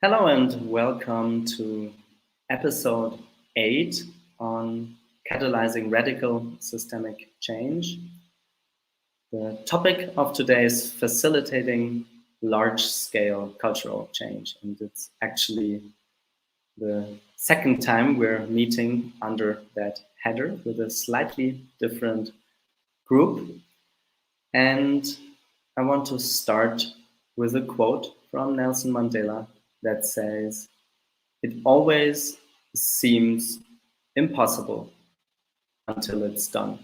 Hello and welcome to episode 8 on catalyzing radical systemic change. The topic of today is facilitating large-scale cultural change, and it's actually the second time we're meeting under that header with a slightly different group. And I want to start with a quote from Nelson Mandela that says, "It always seems impossible until it's done."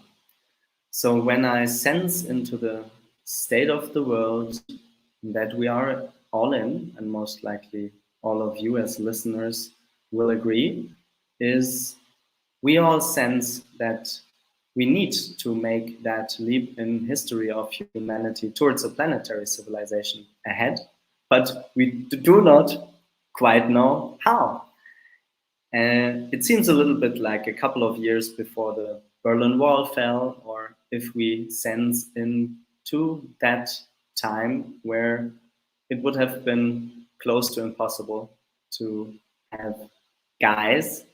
So when I sense into the state of the world that we are all in, and most likely all of you as listeners will agree, is we all sense that we need to make that leap in history of humanity towards a planetary civilization ahead, but we do not quite know how. And it seems a little bit like a couple of years before the Berlin Wall fell, or if we sense into that time where it would have been close to impossible to have guys,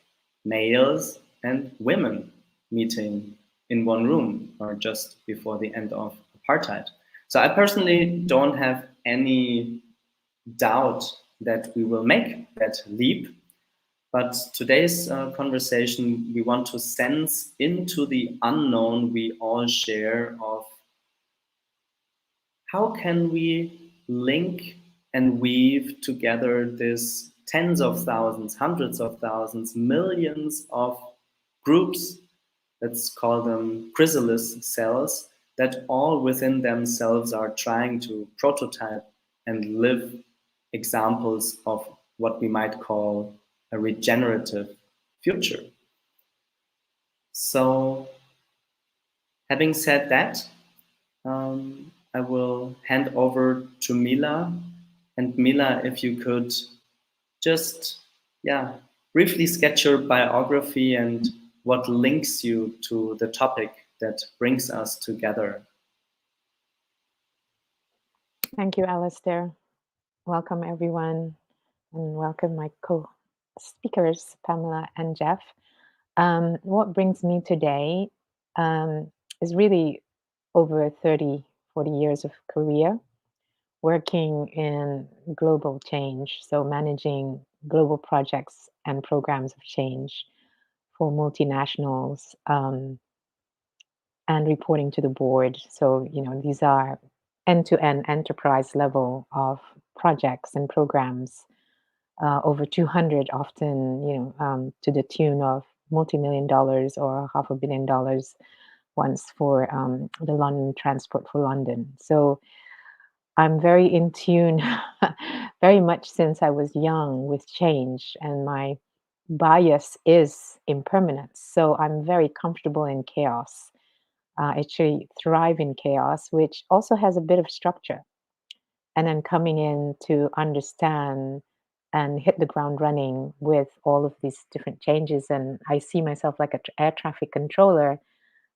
males, and women meeting in one room, or just before the end of apartheid. So I personally don't have any doubt that we will make that leap, but today's conversation, we want to sense into the unknown we all share of how can we link and weave together this tens of thousands, hundreds of thousands, millions of groups, let's call them chrysalis cells, that all within themselves are trying to prototype and live examples of what we might call a regenerative future. So, having said that, I will hand over to Mila. And Mila, if you could just, briefly sketch your biography and what links you to the topic that brings us together. Thank you, Alistair. Welcome, everyone, and welcome my co-speakers, Pamela and Jeff. What brings me today is really over 30, 40 years of career working in global change, so managing global projects and programs of change for multinationals and reporting to the board. So, these are end-to-end enterprise level of projects and programs, over 200 often, to the tune of multi-million dollars or $500 million once for the London Transport for London. So I'm very in tune, very much since I was young with change, and my bias is impermanence. So I'm very comfortable in chaos. Actually thrive in chaos, which also has a bit of structure. And then coming in to understand and hit the ground running with all of these different changes. And I see myself like an air traffic controller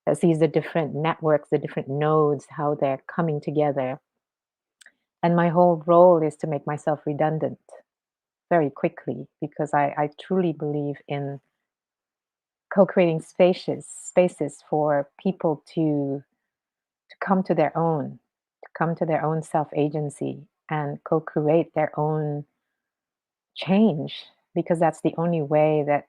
that sees the different networks, the different nodes, how they're coming together. And my whole role is to make myself redundant very quickly because I truly believe in co-creating spaces for people to come to their own, to come to their own self-agency and co-create their own change, because that's the only way that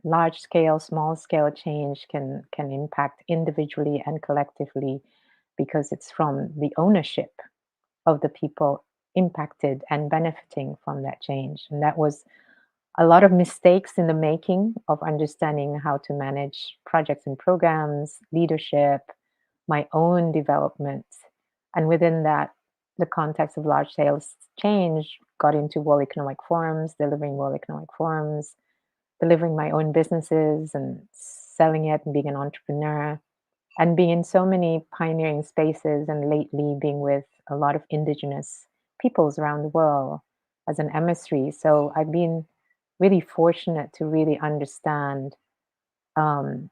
large scale, small scale change can impact individually and collectively, because it's from the ownership of the people impacted and benefiting from that change. And that was a lot of mistakes in the making of understanding how to manage projects and programs, leadership, my own development. And within that, the context of large scale change, got into World Economic Forums, delivering World Economic Forums, delivering my own businesses and selling it and being an entrepreneur, and being in so many pioneering spaces, and lately being with a lot of indigenous peoples around the world as an emissary. So I've been really fortunate to really understand um,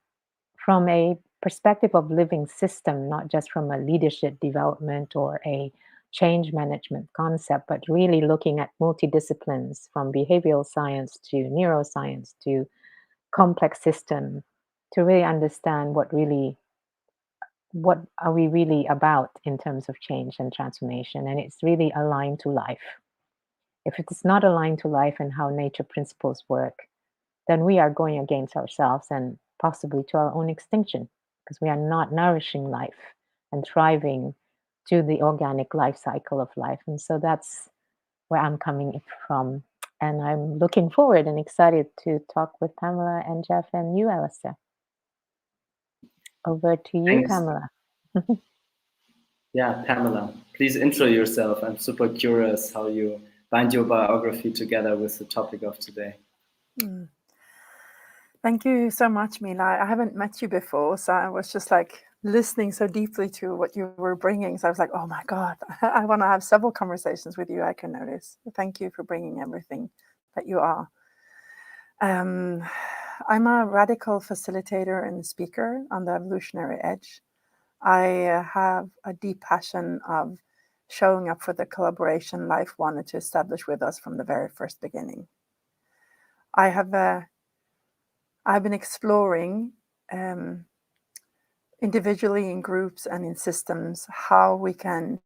from a perspective of living system, not just from a leadership development or a change management concept, but really looking at multidisciplines from behavioral science to neuroscience to complex system to really understand what are we really about in terms of change and transformation. And it's really aligned to life. If it is not aligned to life and how nature principles work, then we are going against ourselves and possibly to our own extinction because we are not nourishing life and thriving to the organic life cycle of life. And so that's where I'm coming from. And I'm looking forward and excited to talk with Pamela and Jeff and you, Alistair. Over to you, Thanks. Pamela. Yeah, Pamela, please intro yourself. I'm super curious how you bind your biography together with the topic of today. Thank you so much, Mila. I haven't met you before, so I was just like listening so deeply to what you were bringing. So I was like, oh my God, I want to have several conversations with you, I can notice. Thank you for bringing everything that you are. I'm a radical facilitator and speaker on the evolutionary edge. I have a deep passion of showing up for the collaboration life wanted to establish with us from the very first beginning. I've been exploring individually in groups and in systems how we can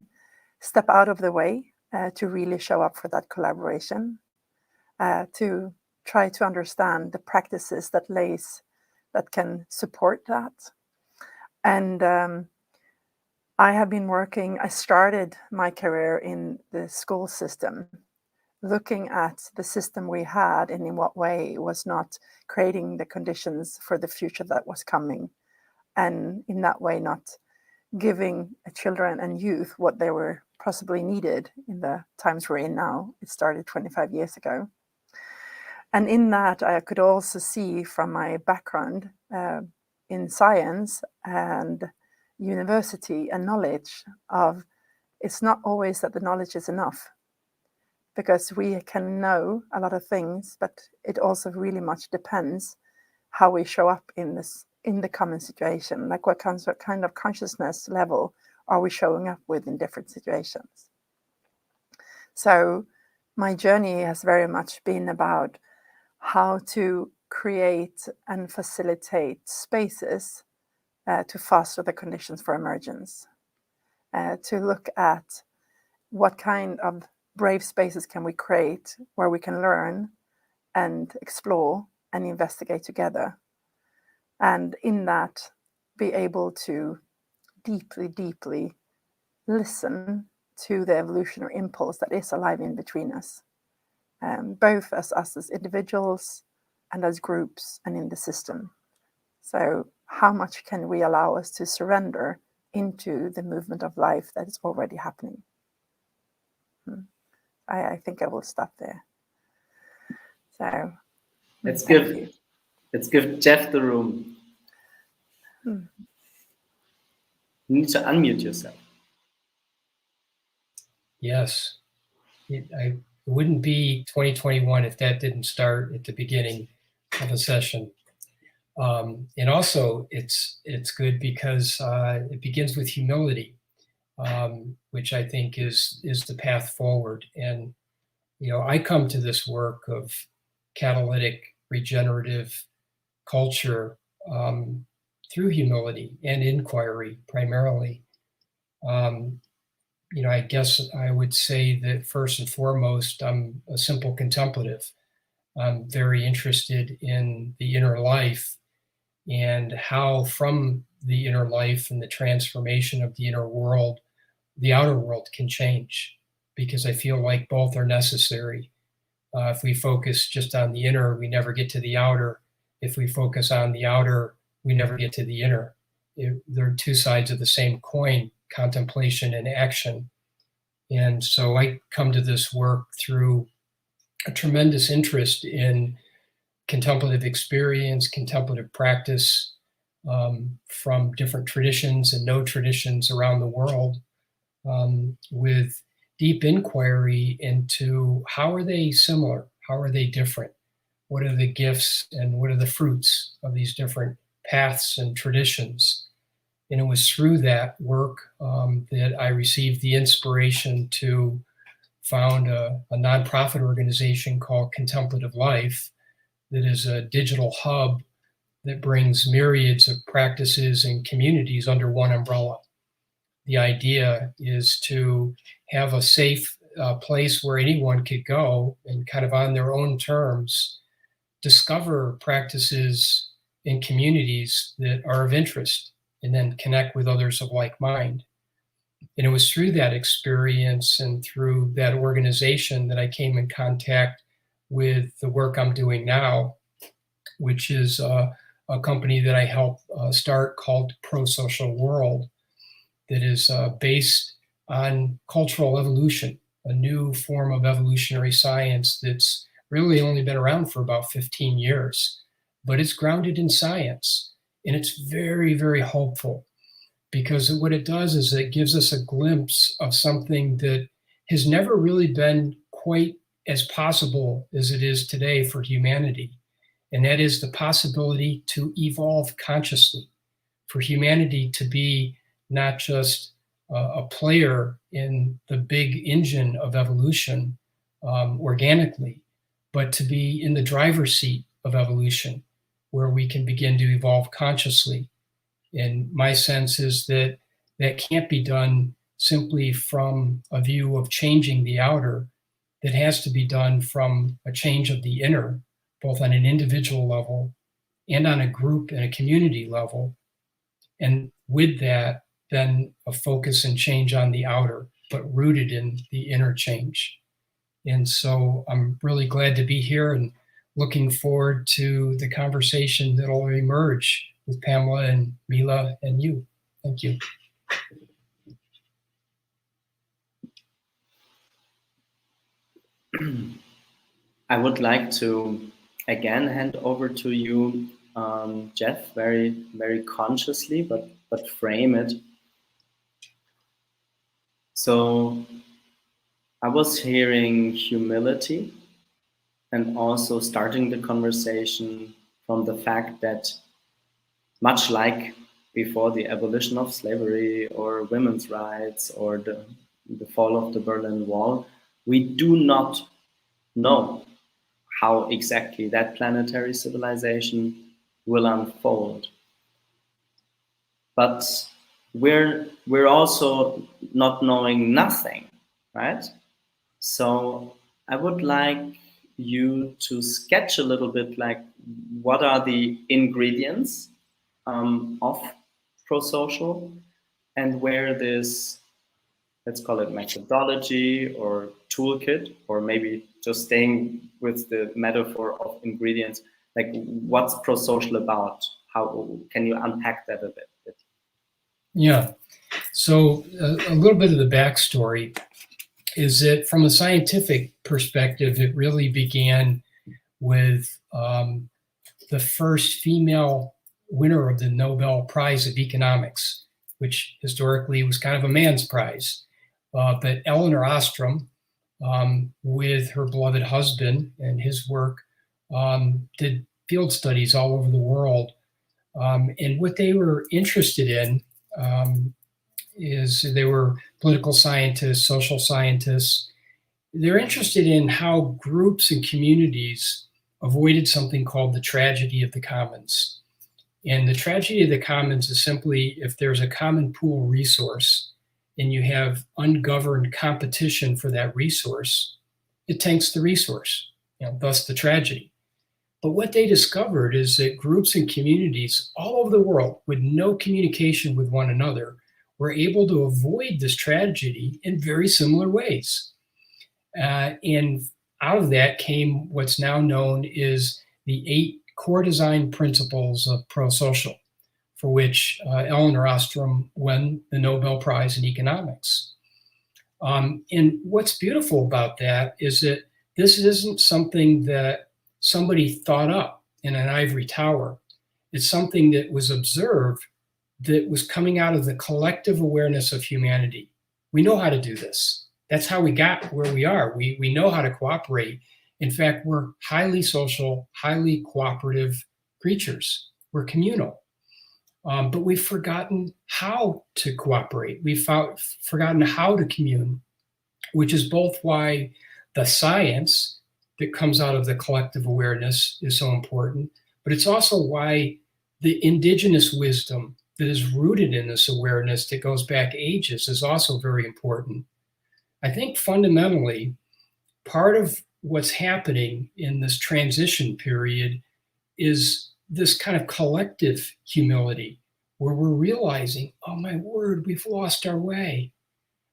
step out of the way to really show up for that collaboration, to try to understand the practices that can support that. And I started my career in the school system, looking at the system we had and in what way it was not creating the conditions for the future that was coming. And in that way, not giving children and youth what they were possibly needed in the times we're in now. It started 25 years ago. And in that, I could also see from my background in science and university and knowledge of it's not always that the knowledge is enough. Because we can know a lot of things, but it also really much depends how we show up in the common situation. Like what kind of consciousness level are we showing up with in different situations? So my journey has very much been about how to create and facilitate spaces to foster the conditions for emergence, to look at what kind of brave spaces can we create where we can learn and explore and investigate together. And in that, be able to deeply, deeply listen to the evolutionary impulse that is alive in between us, both as us as individuals and as groups and in the system. So how much can we allow us to surrender into the movement of life that is already happening? I think I will stop there. So let's give Jeff the room. You need to unmute yourself. Yes, it wouldn't be 2021 if that didn't start at the beginning of a session. And also, it's good because it begins with humility, which I think is the path forward. And I come to this work of catalytic regenerative culture through humility and inquiry primarily. I guess I would say that first and foremost, I'm a simple contemplative. I'm very interested in the inner life and how from the inner life and the transformation of the inner world, the outer world can change, because I feel like both are necessary. If we focus just on the inner, we never get to the outer. If we focus on the outer, we never get to the inner. They're two sides of the same coin, contemplation and action. And so I come to this work through a tremendous interest in contemplative experience, contemplative practice from different traditions and no traditions around the world, with deep inquiry into how are they similar, how are they different, what are the gifts and what are the fruits of these different paths and traditions. And it was through that work that I received the inspiration to found a nonprofit organization called Contemplative Life that is a digital hub that brings myriads of practices and communities under one umbrella. The idea is to have a safe place where anyone could go and kind of on their own terms discover practices in communities that are of interest and then connect with others of like mind. And it was through that experience and through that organization that I came in contact with the work I'm doing now, which is a company that I helped start called Prosocial World, that is based on cultural evolution, a new form of evolutionary science that's really only been around for about 15 years, but it's grounded in science. And it's very, very hopeful, because what it does is it gives us a glimpse of something that has never really been quite as possible as it is today for humanity. And that is the possibility to evolve consciously, for humanity to be not just a player in the big engine of evolution organically, but to be in the driver's seat of evolution, where we can begin to evolve consciously. And my sense is that that can't be done simply from a view of changing the outer. That has to be done from a change of the inner, both on an individual level and on a group and a community level. And with that, then a focus and change on the outer, but rooted in the inner change. And so I'm really glad to be here and looking forward to the conversation that will emerge with Pamela and Mila and you. Thank you. I would like to again hand over to you, Jeff, very, very consciously, but frame it. So I was hearing humility and also starting the conversation from the fact that much like before the abolition of slavery or women's rights or the fall of the Berlin Wall, we do not know how exactly that planetary civilization will unfold. But we're also not knowing nothing, right? So I would like you to sketch a little bit like what are the ingredients of prosocial, and where this, let's call it methodology or toolkit, or maybe just staying with the metaphor of ingredients, like what's prosocial about? How can you unpack that a bit? Yeah, so a little bit of the backstory is that from a scientific perspective, it really began with the first female winner of the Nobel Prize of Economics, which historically was kind of a man's prize. But Elinor Ostrom, with her beloved husband and his work, did field studies all over the world. And what they were interested in is they were political scientists, social scientists. They're interested in how groups and communities avoided something called the tragedy of the commons. And the tragedy of the commons is simply if there's a common pool resource and you have ungoverned competition for that resource, it tanks the resource, thus the tragedy. But what they discovered is that groups and communities all over the world with no communication with one another were able to avoid this tragedy in very similar ways. And out of that came what's now known as the 8 core design principles of prosocial, for which Elinor Ostrom won the Nobel Prize in Economics. And what's beautiful about that is that this isn't something that somebody thought up in an ivory tower. It's something that was observed, that was coming out of the collective awareness of humanity. We know how to do this. That's how we got where we are. We know how to cooperate. In fact, we're highly social, highly cooperative creatures. We're communal. but we've forgotten how to cooperate. We've forgotten how to commune, which is both why the science that comes out of the collective awareness is so important, but it's also why the indigenous wisdom that is rooted in this awareness that goes back ages is also very important. I think fundamentally, part of what's happening in this transition period is this kind of collective humility where we're realizing, oh my word, we've lost our way.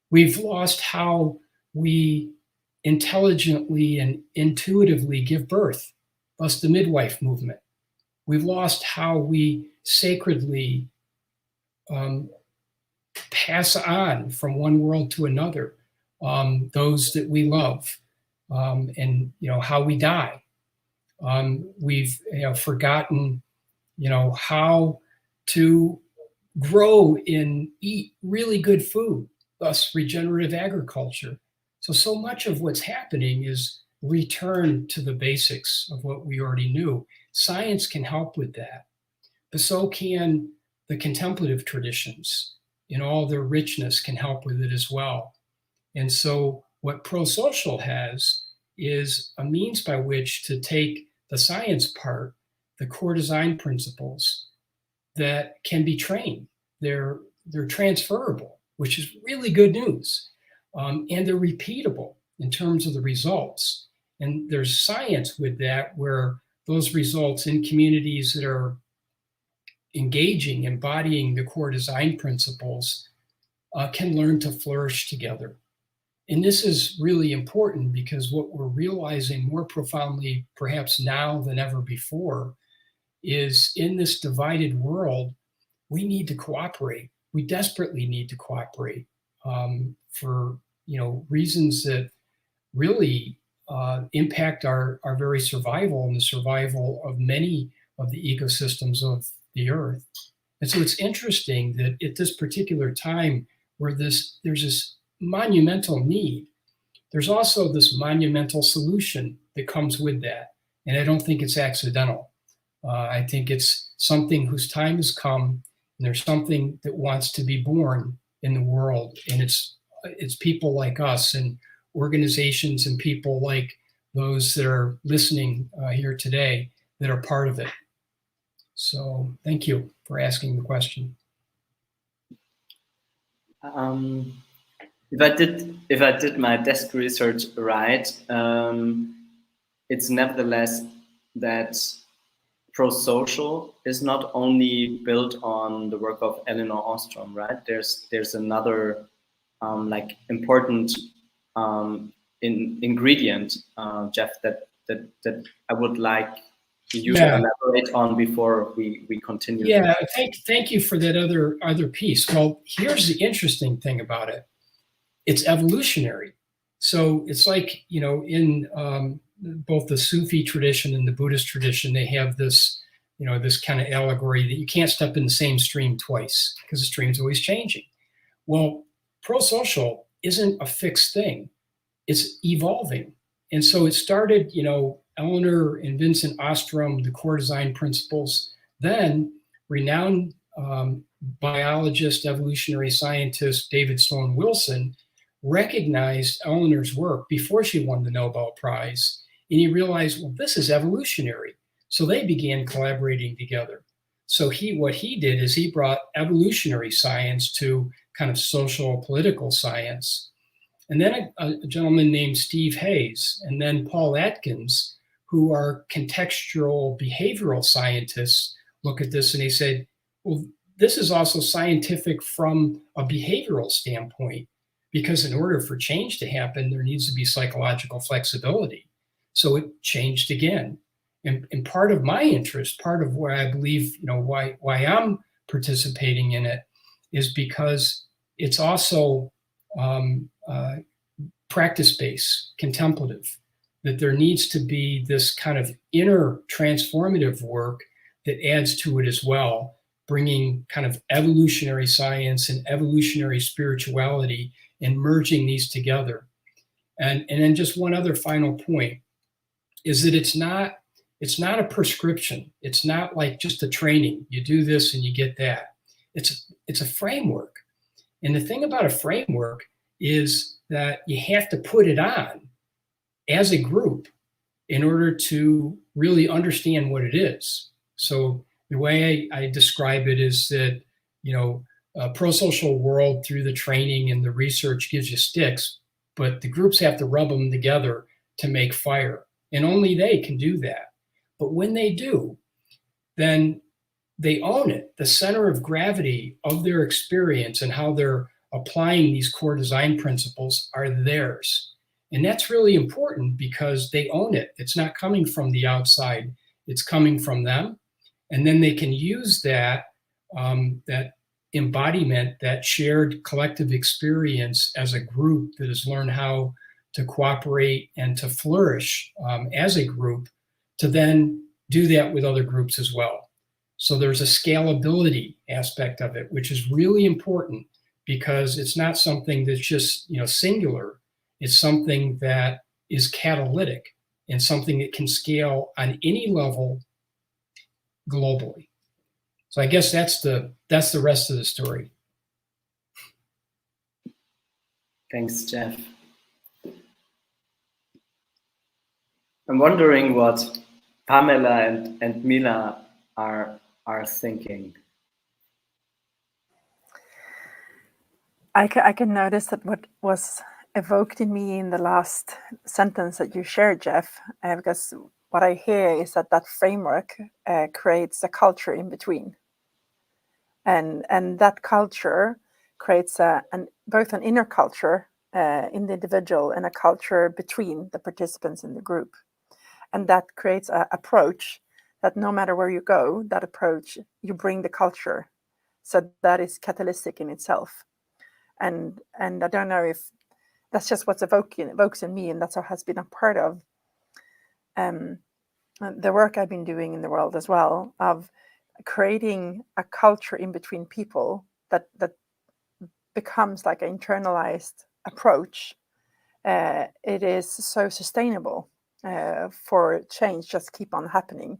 We've lost how we intelligently and intuitively give birth, thus the midwife movement. We've lost how we sacredly pass on from one world to another, those that we love, and how we die. We've forgotten how to grow and eat really good food, thus regenerative agriculture. So much of what's happening is return to the basics of what we already knew. Science can help with that, but so can the contemplative traditions in all their richness can help with it as well. And so what prosocial has is a means by which to take the science part, the core design principles that can be trained. They're transferable, which is really good news. And they're repeatable in terms of the results. And there's science with that, where those results in communities that are engaging, embodying the core design principles can learn to flourish together. And this is really important because what we're realizing more profoundly, perhaps now than ever before, is in this divided world, we need to cooperate. We desperately need to cooperate for reasons that really impact our very survival and the survival of many of the ecosystems of the earth. And so it's interesting that at this particular time where there's this monumental need, there's also this monumental solution that comes with that. And I don't think it's accidental. I think it's something whose time has come, and there's something that wants to be born in the world. And it's people like us and organizations and people like those that are listening here today that are part of it. So thank you for asking the question. If I did my desk research right, it's nevertheless that prosocial is not only built on the work of Elinor Ostrom, right? There's another important ingredient, Jeff, that I would like you to elaborate on before we continue. Yeah, thank you for that other piece. Well, here's the interesting thing about it. It's evolutionary. So it's like, in both the Sufi tradition and the Buddhist tradition, they have this, this kind of allegory that you can't step in the same stream twice because the stream's always changing. Well, prosocial isn't a fixed thing. It's evolving. And so it started, Elinor and Vincent Ostrom, the core design principles, then renowned biologist, evolutionary scientist David Sloan Wilson recognized Elinor's work before she won the Nobel Prize, and he realized, well, this is evolutionary. So they began collaborating together. So what he did is he brought evolutionary science to kind of social political science. And then a gentleman named Steve Hayes and then Paul Atkins, who are contextual behavioral scientists, look at this and they said, well, this is also scientific from a behavioral standpoint, because in order for change to happen, there needs to be psychological flexibility. So it changed again. And part of my interest, part of why I believe, why I'm participating in it is because it's also practice-based, contemplative, that there needs to be this kind of inner transformative work that adds to it as well, bringing kind of evolutionary science and evolutionary spirituality and merging these together. And then just one other final point is that it's not It's not a prescription. It's not like just a training. You do this and you get that. It's a framework. And the thing about a framework is that you have to put it on as a group in order to really understand what it is. So the way I describe it is that, prosocial world through the training and the research gives you sticks, but the groups have to rub them together to make fire. And only they can do that. But when they do, then they own it. The center of gravity of their experience and how they're applying these core design principles are theirs. And that's really important because they own it. It's not coming from the outside. It's coming from them. And then they can use that, that embodiment, that shared collective experience as a group that has learned how to cooperate and to flourish as a group, to then do that with other groups as well. So there's a scalability aspect of it, which is really important because it's not something that's just singular. It's something that is catalytic and something that can scale on any level globally. So I guess that's the rest of the story. Thanks, Jeff. I'm wondering what Pamela and Mila are thinking. I can notice that what was evoked in me in the last sentence that you shared, Jeff, because what I hear is that framework creates a culture in between. And that culture creates both an inner culture in the individual and a culture between the participants in the group. And that creates an approach that no matter where you go, that approach, you bring the culture. So that is catalytic in itself. And I don't know if that's just what's evokes in me, and that's what has been a part of the work I've been doing in the world as well, of creating a culture in between people that becomes like an internalized approach. It is so sustainable for change just keep on happening.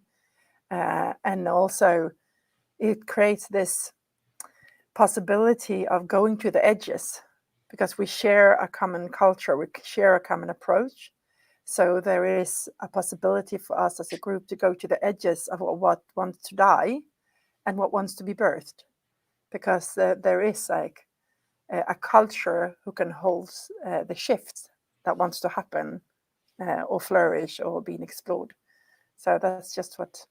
And also it creates this possibility of going to the edges because we share a common culture, we share a common approach. So there is a possibility for us as a group to go to the edges of what wants to die and what wants to be birthed, because there is like a culture who can hold the shifts that wants to happen or flourish or being explored. So that's just what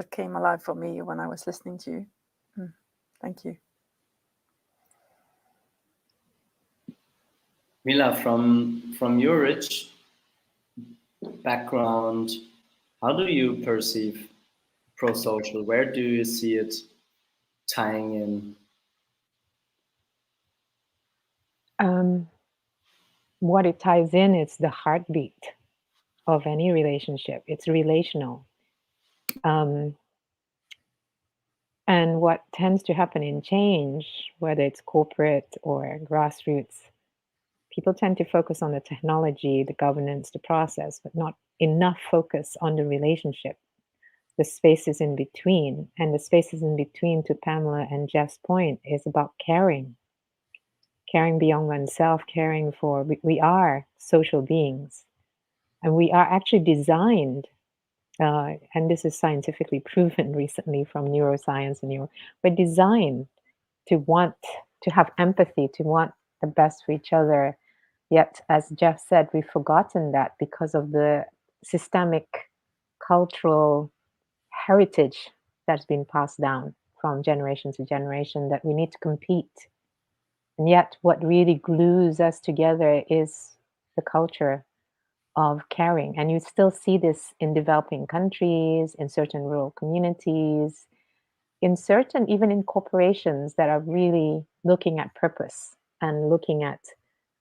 came alive for me when I was listening to you. Thank you. Mila, from your rich background, how do you perceive prosocial? Where do you see it tying in? What it ties in is the heartbeat of any relationship. It's relational. And what tends to happen in change, whether it's corporate or grassroots, people tend to focus on the technology, the governance, the process, but not enough focus on the relationship, the spaces in between. And the spaces in between, to Pamela and Jeff's point, is about caring beyond oneself, caring for, we are social beings. And we are actually designed, and this is scientifically proven recently from neuroscience, and we're designed to want to have empathy, to want the best for each other. Yet, as Jeff said, we've forgotten that because of the systemic cultural heritage that's been passed down from generation to generation, that we need to compete. And yet what really glues us together is the culture of caring. And you still see this in developing countries, in certain rural communities, in certain, even in corporations that are really looking at purpose and looking at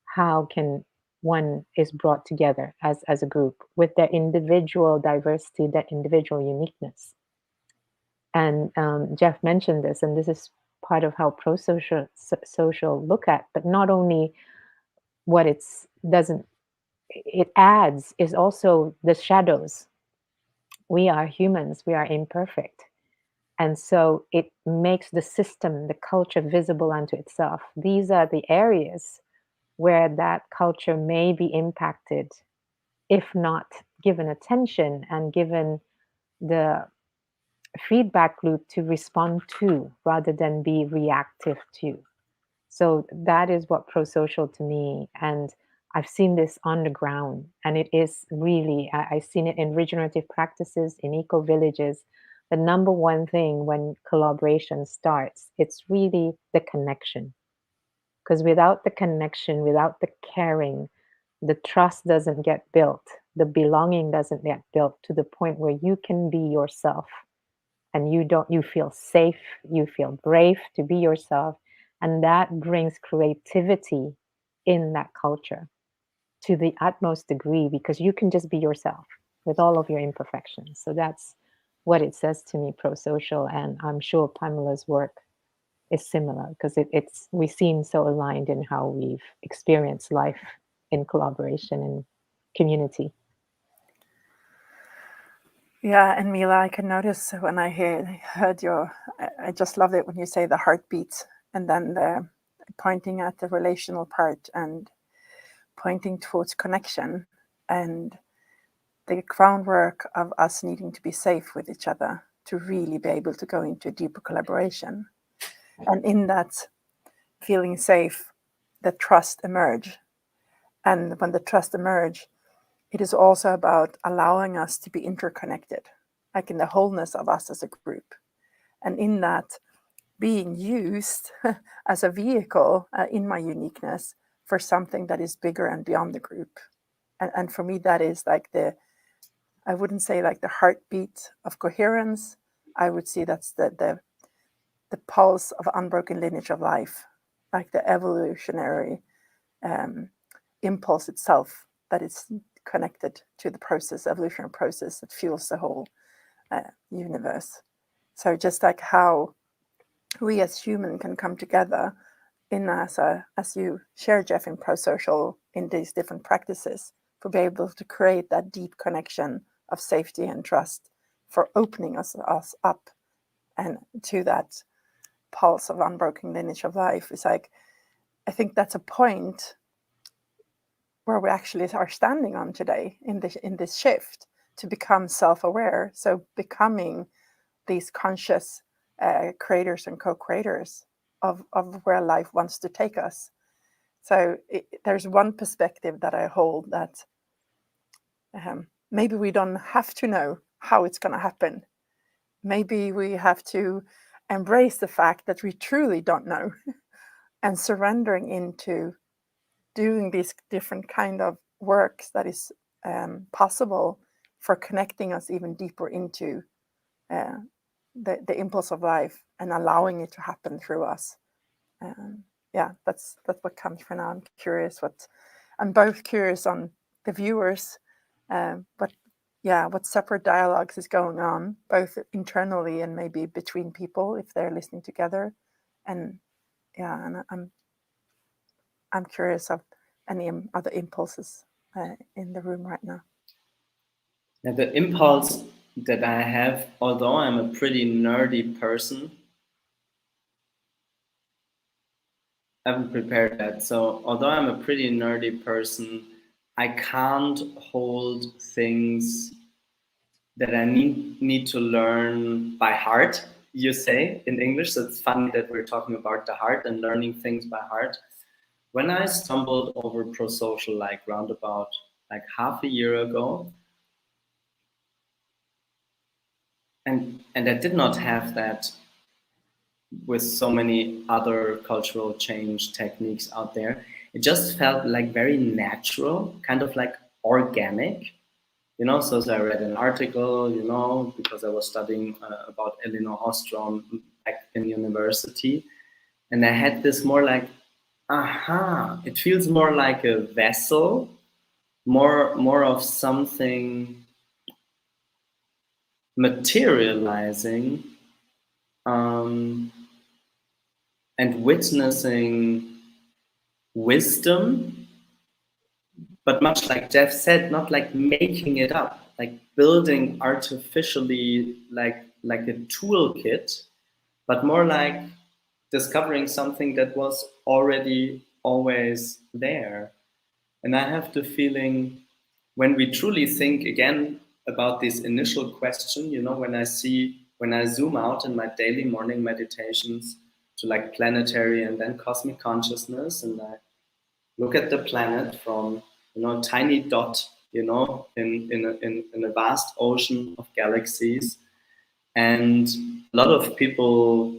how can one is brought together as a group with their individual diversity, their individual uniqueness. And Jeff mentioned this, and this is part of how social look at, but not only what it adds is also the shadows we are humans, we are imperfect. And so it makes the system, the culture, visible unto itself. These are the areas where that culture may be impacted, if not given attention and given the feedback loop to respond to rather than be reactive to. So that is what prosocial to me. And I've seen this on the ground, and it is really, I've seen it in regenerative practices, in eco villages. The number one thing when collaboration starts, it's really the connection. Because without the connection, without the caring, the trust doesn't get built, the belonging doesn't get built to the point where you can be yourself, and you feel safe, you feel brave to be yourself, and that brings creativity in that culture to the utmost degree, because you can just be yourself with all of your imperfections. So that's what it says to me, prosocial, and I'm sure Pamela's work is similar, because we seem so aligned in how we've experienced life in collaboration and community. Yeah, and Mila, I can notice when I heard I just loved it when you say the heartbeat, and then the pointing at the relational part and pointing towards connection and the groundwork of us needing to be safe with each other to really be able to go into deeper collaboration. And in that feeling safe, the trust emerge. And when the trust emerge, it is also about allowing us to be interconnected, like in the wholeness of us as a group. And in that, being used as a vehicle in my uniqueness for something that is bigger and beyond the group. And for me, that is like I wouldn't say like the heartbeat of coherence. I would say that's the pulse of unbroken lineage of life, like the evolutionary impulse itself, that is connected to the process, evolutionary process that fuels the whole universe. So just like how we as humans can come together in as you share, Jeff, in prosocial, in these different practices, for being able to create that deep connection of safety and trust, for opening us up and to that pulse of unbroken lineage of life. It's like, I think that's a point where we actually are standing on today in this shift to become self-aware. So becoming these conscious creators and co-creators of where life wants to take us. So there's one perspective that I hold, that maybe we don't have to know how it's going to happen. Maybe we have to embrace the fact that we truly don't know and surrendering into doing these different kind of works that is possible for connecting us even deeper into the impulse of life and allowing it to happen through us. Yeah, that's what comes for now. I'm both curious on the viewers, but yeah, what separate dialogues is going on, both internally and maybe between people if they're listening together. And yeah, and I'm curious of any other impulses in the room right now. Now, the impulse that I have, although I'm a pretty nerdy person, I haven't prepared that. So although I'm a pretty nerdy person, I can't hold things that I need to learn by heart, you say in English. So it's funny that we're talking about the heart and learning things by heart. When I stumbled over prosocial like roundabout like half a year ago, and I did not have that with so many other cultural change techniques out there. It just felt like very natural, kind of like organic, you know. So I read an article, you know, because I was studying about Elinor Ostrom back in university, and I had this more like, aha, it feels more like a vessel, more of something materializing, and witnessing wisdom, but much like Jeff said, not like making it up. like building artificially like a toolkit, but more like discovering something that was already always there. And I have the feeling, when we truly think again about this initial question, you know, when I zoom out in my daily morning meditations to like planetary and then cosmic consciousness, and I look at the planet from, you know, a tiny dot, you know, in a vast ocean of galaxies, and a lot of people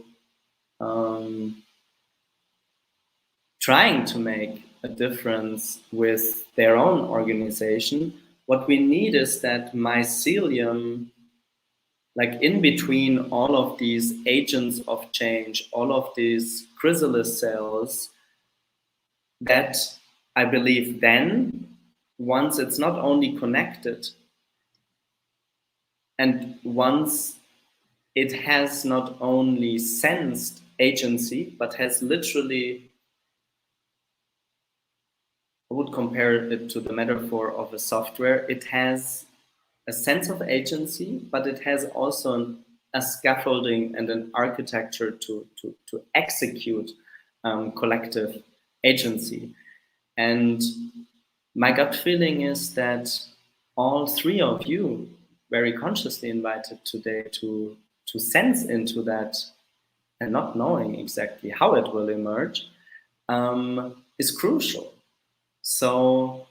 trying to make a difference with their own organization. What we need is that mycelium, like in between all of these agents of change, all of these chrysalis cells, that I believe then, once it's not only connected, and once it has not only sensed agency, but has literally, I would compare it to the metaphor of a software. It has a sense of agency, but it has also a scaffolding and an architecture to execute collective agency. And my gut feeling is that all three of you very consciously invited today to sense into that, and not knowing exactly how it will emerge, is crucial. So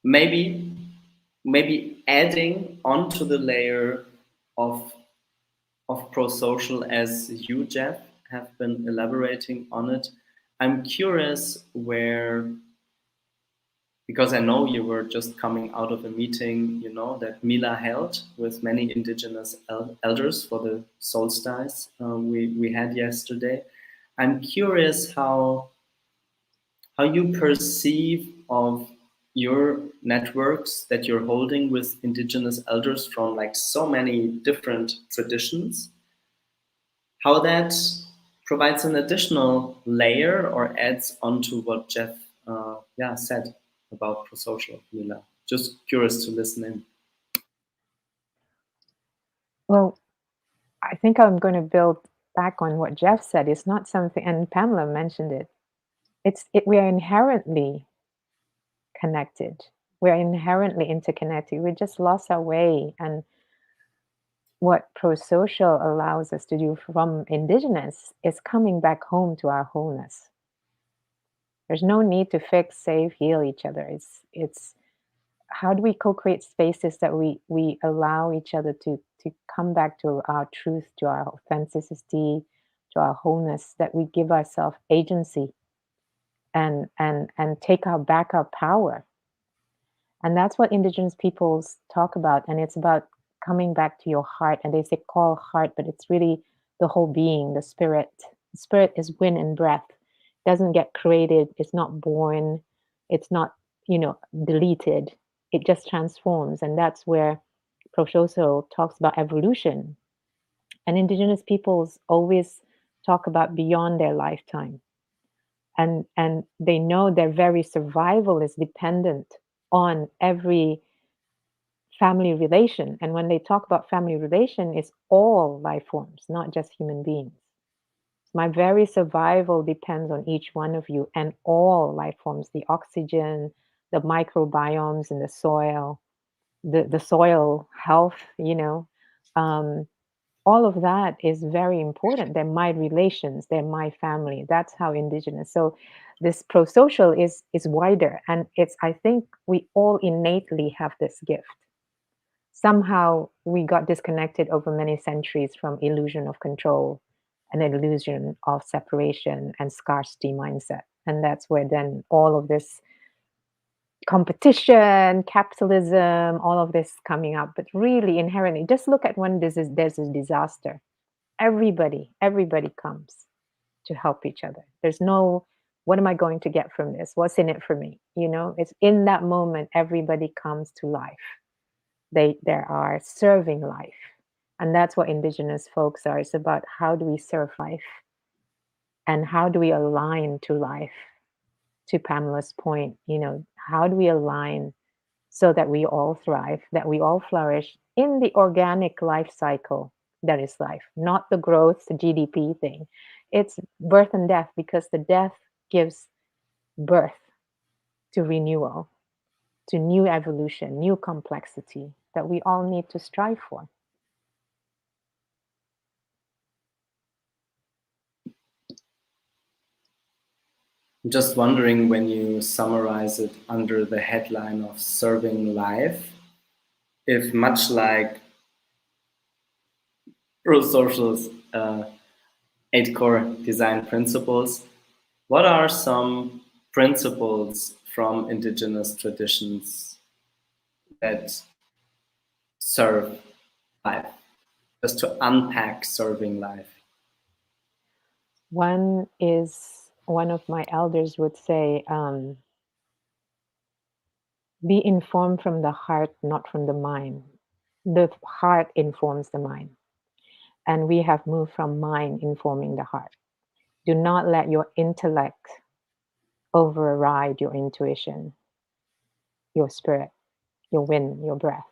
maybe adding onto the layer of prosocial, as you, Jeff, have been elaborating on it, I'm curious where, because I know you were just coming out of a meeting, you know, that Mila held with many indigenous elders for the solstice we had yesterday. I'm curious how you perceive of your networks that you're holding with indigenous elders from like so many different traditions, how that provides an additional layer or adds onto what Jeff said about prosocial, Mila. Just curious to listen in. Well, I think I'm going to build back on what Jeff said. It's not something, and Pamela mentioned it. We are inherently connected. We're inherently interconnected. We just lost our way. And what prosocial allows us to do from indigenous is coming back home to our wholeness. There's no need to fix, save, heal each other. It's how do we co-create spaces that we allow each other to come back to our truth, to our authenticity, to our wholeness, that we give ourselves agency and take back our power. And that's what indigenous peoples talk about. And it's about coming back to your heart. And they say call heart, but it's really the whole being, the spirit. The spirit is wind and breath. It doesn't get created. It's not born. It's not, deleted. It just transforms. And that's where prosocial talks about evolution. And indigenous peoples always talk about beyond their lifetime. And they know their very survival is dependent on every family relation. And when they talk about family relation, it's all life forms, not just human beings. My very survival depends on each one of you and all life forms, the oxygen, the microbiomes in the soil, the soil health, all of that is very important. They're my relations, they're my family. That's how indigenous. So this prosocial is wider. And I think we all innately have this gift. Somehow we got disconnected over many centuries from illusion of control and an illusion of separation and scarcity mindset. And that's where then all of this competition, capitalism, all of this coming up. But really inherently, just look at when there's a disaster. Everybody comes to help each other. There's no, what am I going to get from this? What's in it for me? It's in that moment, everybody comes to life. They are serving life. And that's what indigenous folks are. It's about how do we serve life and how do we align to life? To Pamela's point, how do we align so that we all thrive, that we all flourish in the organic life cycle that is life, not the growth, the GDP thing. It's birth and death, because the death gives birth to renewal, to new evolution, new complexity that we all need to strive for. I'm just wondering, when you summarize it under the headline of serving life, if much like Prosocial's 8 core design principles, what are some principles from indigenous traditions that serve life? Just to unpack serving life. One of my elders would say, be informed from the heart, not from the mind. The heart informs the mind. And we have moved from mind informing the heart. Do not let your intellect override your intuition, your spirit, your wind, your breath.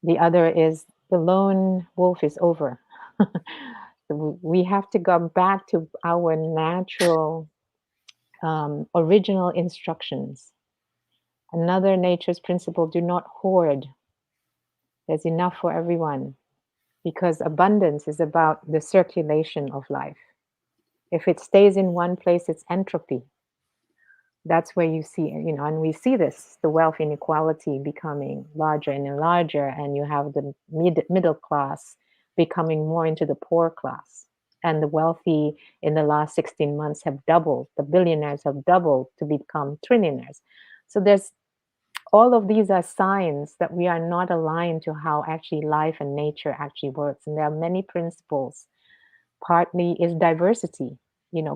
The other is the lone wolf is over. We have to go back to our natural, original instructions. Another nature's principle: do not hoard. There's enough for everyone, because abundance is about the circulation of life. If it stays in one place, it's entropy. That's where you see, and we see this, the wealth inequality becoming larger and larger, and you have the middle class becoming more into the poor class. And the wealthy in the last 16 months have doubled. The billionaires have doubled to become trillionaires. So there's all of these are signs that we are not aligned to how actually life and nature actually works. And there are many principles. Partly is diversity.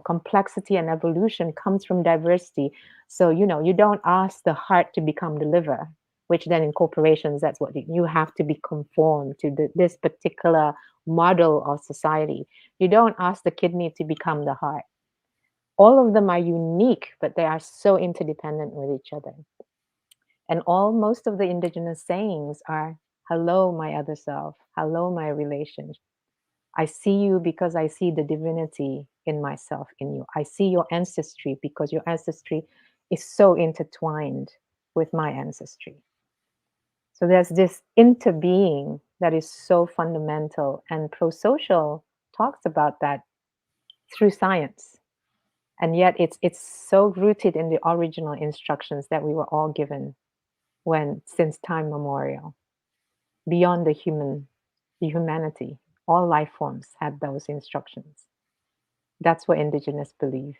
Complexity and evolution comes from diversity. So, you don't ask the heart to become the liver, which then in corporations, that's what you have to be conformed to this particular model of society. You don't ask the kidney to become the heart. All of them are unique, but they are so interdependent with each other. And most of the indigenous sayings are, hello, my other self. Hello, my relation. I see you because I see the divinity in myself, in you. I see your ancestry because your ancestry is so intertwined with my ancestry. So there's this interbeing that is so fundamental. And prosocial talks about that through science. And yet it's so rooted in the original instructions that we were all given since time memorial. Beyond the humanity, all life forms had those instructions. That's what indigenous believe.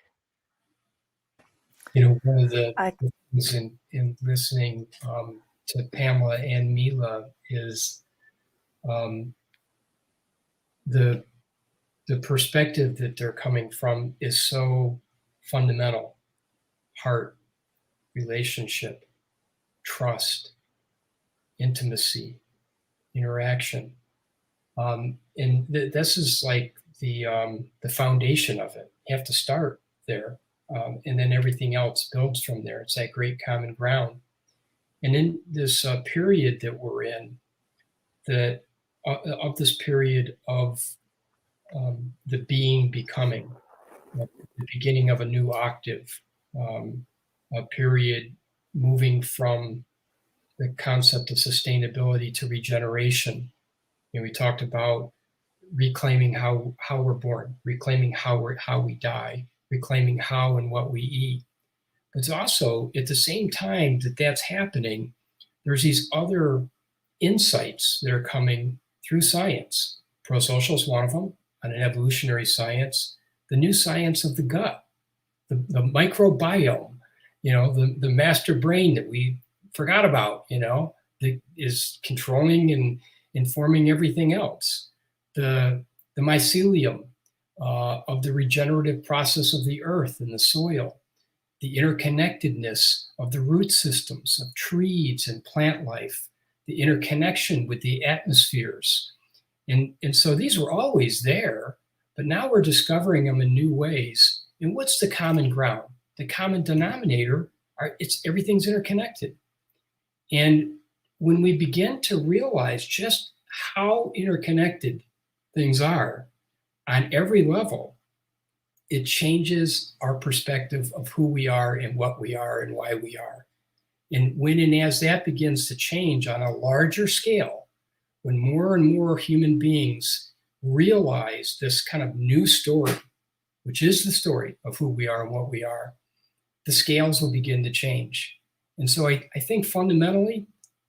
One of the things in listening to Pamela and Mila is the perspective that they're coming from is so fundamental: heart, relationship, trust, intimacy, interaction. And this is like the foundation of it. You have to start there, and then everything else builds from there. It's that great common ground. And in this period that we're in, of this period of the being becoming, the beginning of a new octave, a period moving from the concept of sustainability to regeneration. We talked about reclaiming how we're born, reclaiming how we die, reclaiming how and what we eat. But it's also, at the same time that that's happening, there's these other insights that are coming through science. Prosocial is one of them, on an evolutionary science. The new science of the gut, the microbiome, the master brain that we forgot about, that is controlling and informing everything else. The mycelium of the regenerative process of the earth and the soil, the interconnectedness of the root systems of trees and plant life, the interconnection with the atmospheres. And so these were always there, but now we're discovering them in new ways. And what's the common ground? The common denominator, everything's interconnected. And when we begin to realize just how interconnected things are on every level, it changes our perspective of who we are and what we are and why we are. And when and as that begins to change on a larger scale, when more and more human beings realize this kind of new story, which is the story of who we are and what we are, the scales will begin to change. And so I think fundamentally,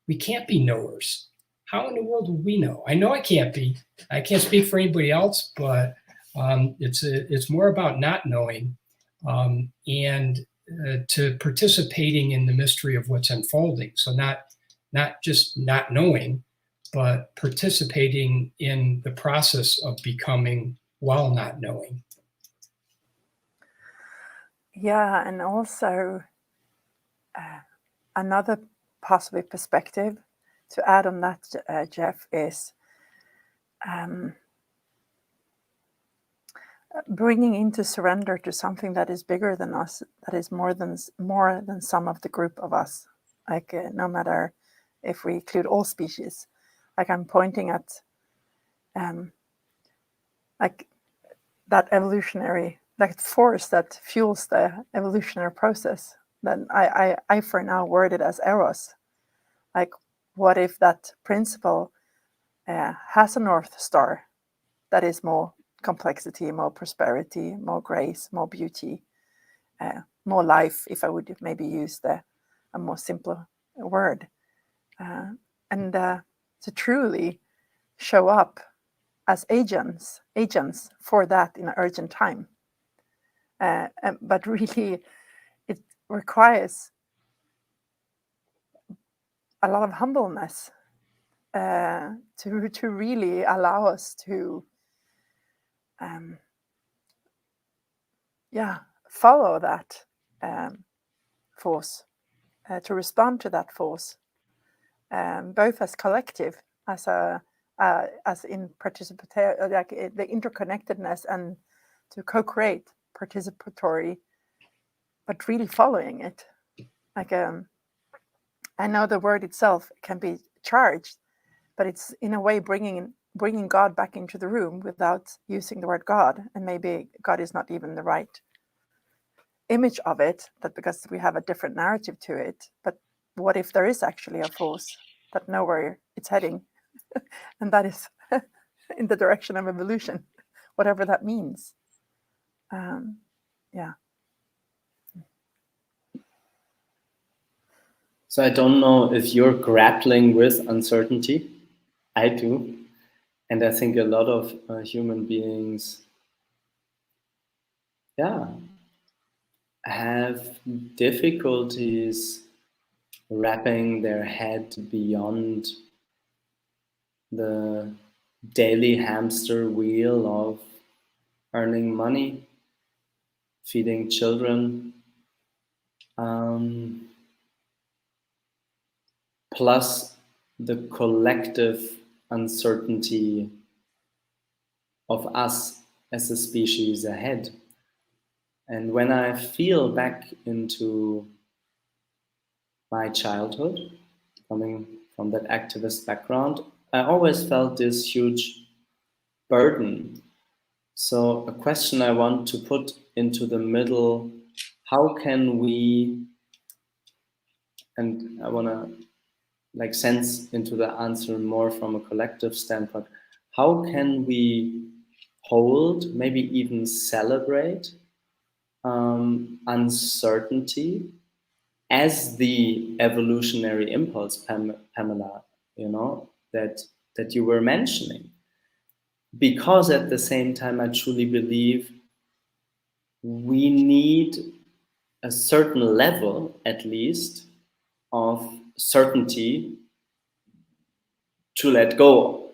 we can't be knowers. How in the world will we know? I know I can't be. I can't speak for anybody else, but it's more about not knowing and to participating in the mystery of what's unfolding. So not just not knowing, but participating in the process of becoming while not knowing. Yeah, and also another possible perspective to add on that, Jeff, is bringing into surrender to something that is bigger than us, that is more than some of the group of us. Like no matter if we include all species, like I'm pointing at, like that evolutionary, that force that fuels the evolutionary process. Then I for now word it as eros. Like, what if that principle has a North Star that is more complexity, more prosperity, more grace, more beauty, more life, if I would maybe use a more simpler word. And to truly show up as agents for that in an urgent time. But really, it requires a lot of humbleness to really allow us to follow that force, to respond to that force, both as collective, as in participatory, like the interconnectedness, and to co-create participatory, but really following it. Like I know the word itself can be charged, but it's in a way bringing God back into the room without using the word God. And maybe God is not even the right image of it, that because we have a different narrative to it. But what if there is actually a force that know where it's heading, and that is in the direction of evolution, whatever that means. Yeah. So I don't know if you're grappling with uncertainty. I do. And I think a lot of human beings, have difficulties wrapping their head beyond the daily hamster wheel of earning money, feeding children, plus the collective uncertainty of us as a species ahead. And when I feel back into my childhood, coming from that activist background, I always felt this huge burden. So a question I want to put into the middle, how can we, and I want to like sense into the answer more from a collective standpoint, how can we hold, maybe even celebrate uncertainty as the evolutionary impulse, Pamela, you know, that you were mentioning? Because at the same time, I truly believe we need a certain level, at least, of certainty to let go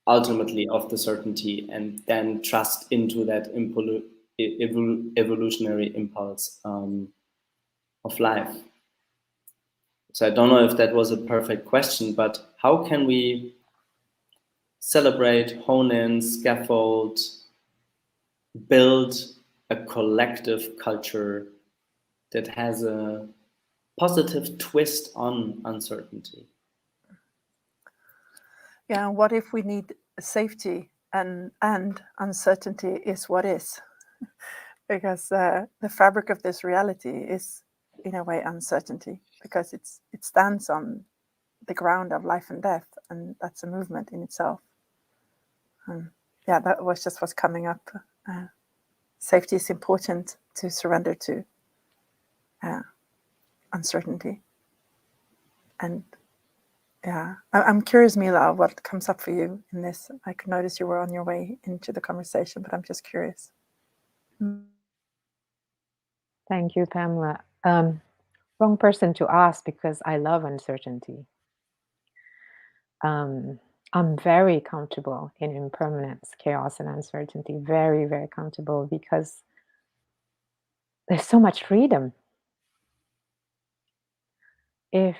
ultimately of the certainty and then trust into that evolutionary impulse of life. So I don't know if that was a perfect question, but how can we celebrate, hone in, scaffold, build a collective culture that has a positive twist on uncertainty. Yeah, and what if we need safety and uncertainty is what is? Because the fabric of this reality is, in a way, uncertainty, because it stands on the ground of life and death, and that's a movement in itself. Yeah, that was just what's coming up. Safety is important to surrender to uncertainty. And yeah, I'm curious, Mila, what comes up for you in this. I could notice you were on your way into the conversation, but I'm just curious. Thank you, Pamela. Wrong person to ask, because I love uncertainty. I'm very comfortable in impermanence, chaos, and uncertainty. Very, very comfortable, because there's so much freedom. If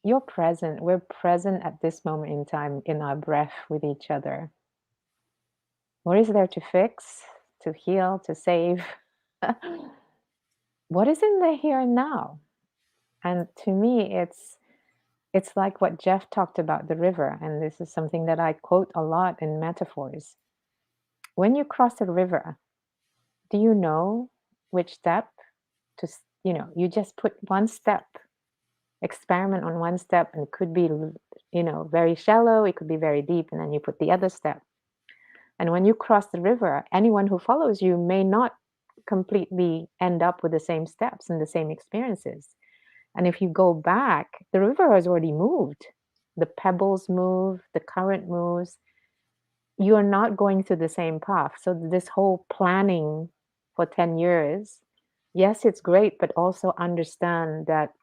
you're present, we're present at this moment in time in our breath with each other. What is there to fix, to heal, to save? What is in the here and now? And to me, it's like what Jeff talked about, the river, and this is something that I quote a lot in metaphors. When you cross a river, do you know which step to, you just put one step, experiment on one step, and it could be, very shallow, it could be very deep, and then you put the other step. And when you cross the river, anyone who follows you may not completely end up with the same steps and the same experiences. And if you go back, the river has already moved. The pebbles move, the current moves. You are not going through the same path. So this whole planning for 10 years, yes, it's great, but also understand that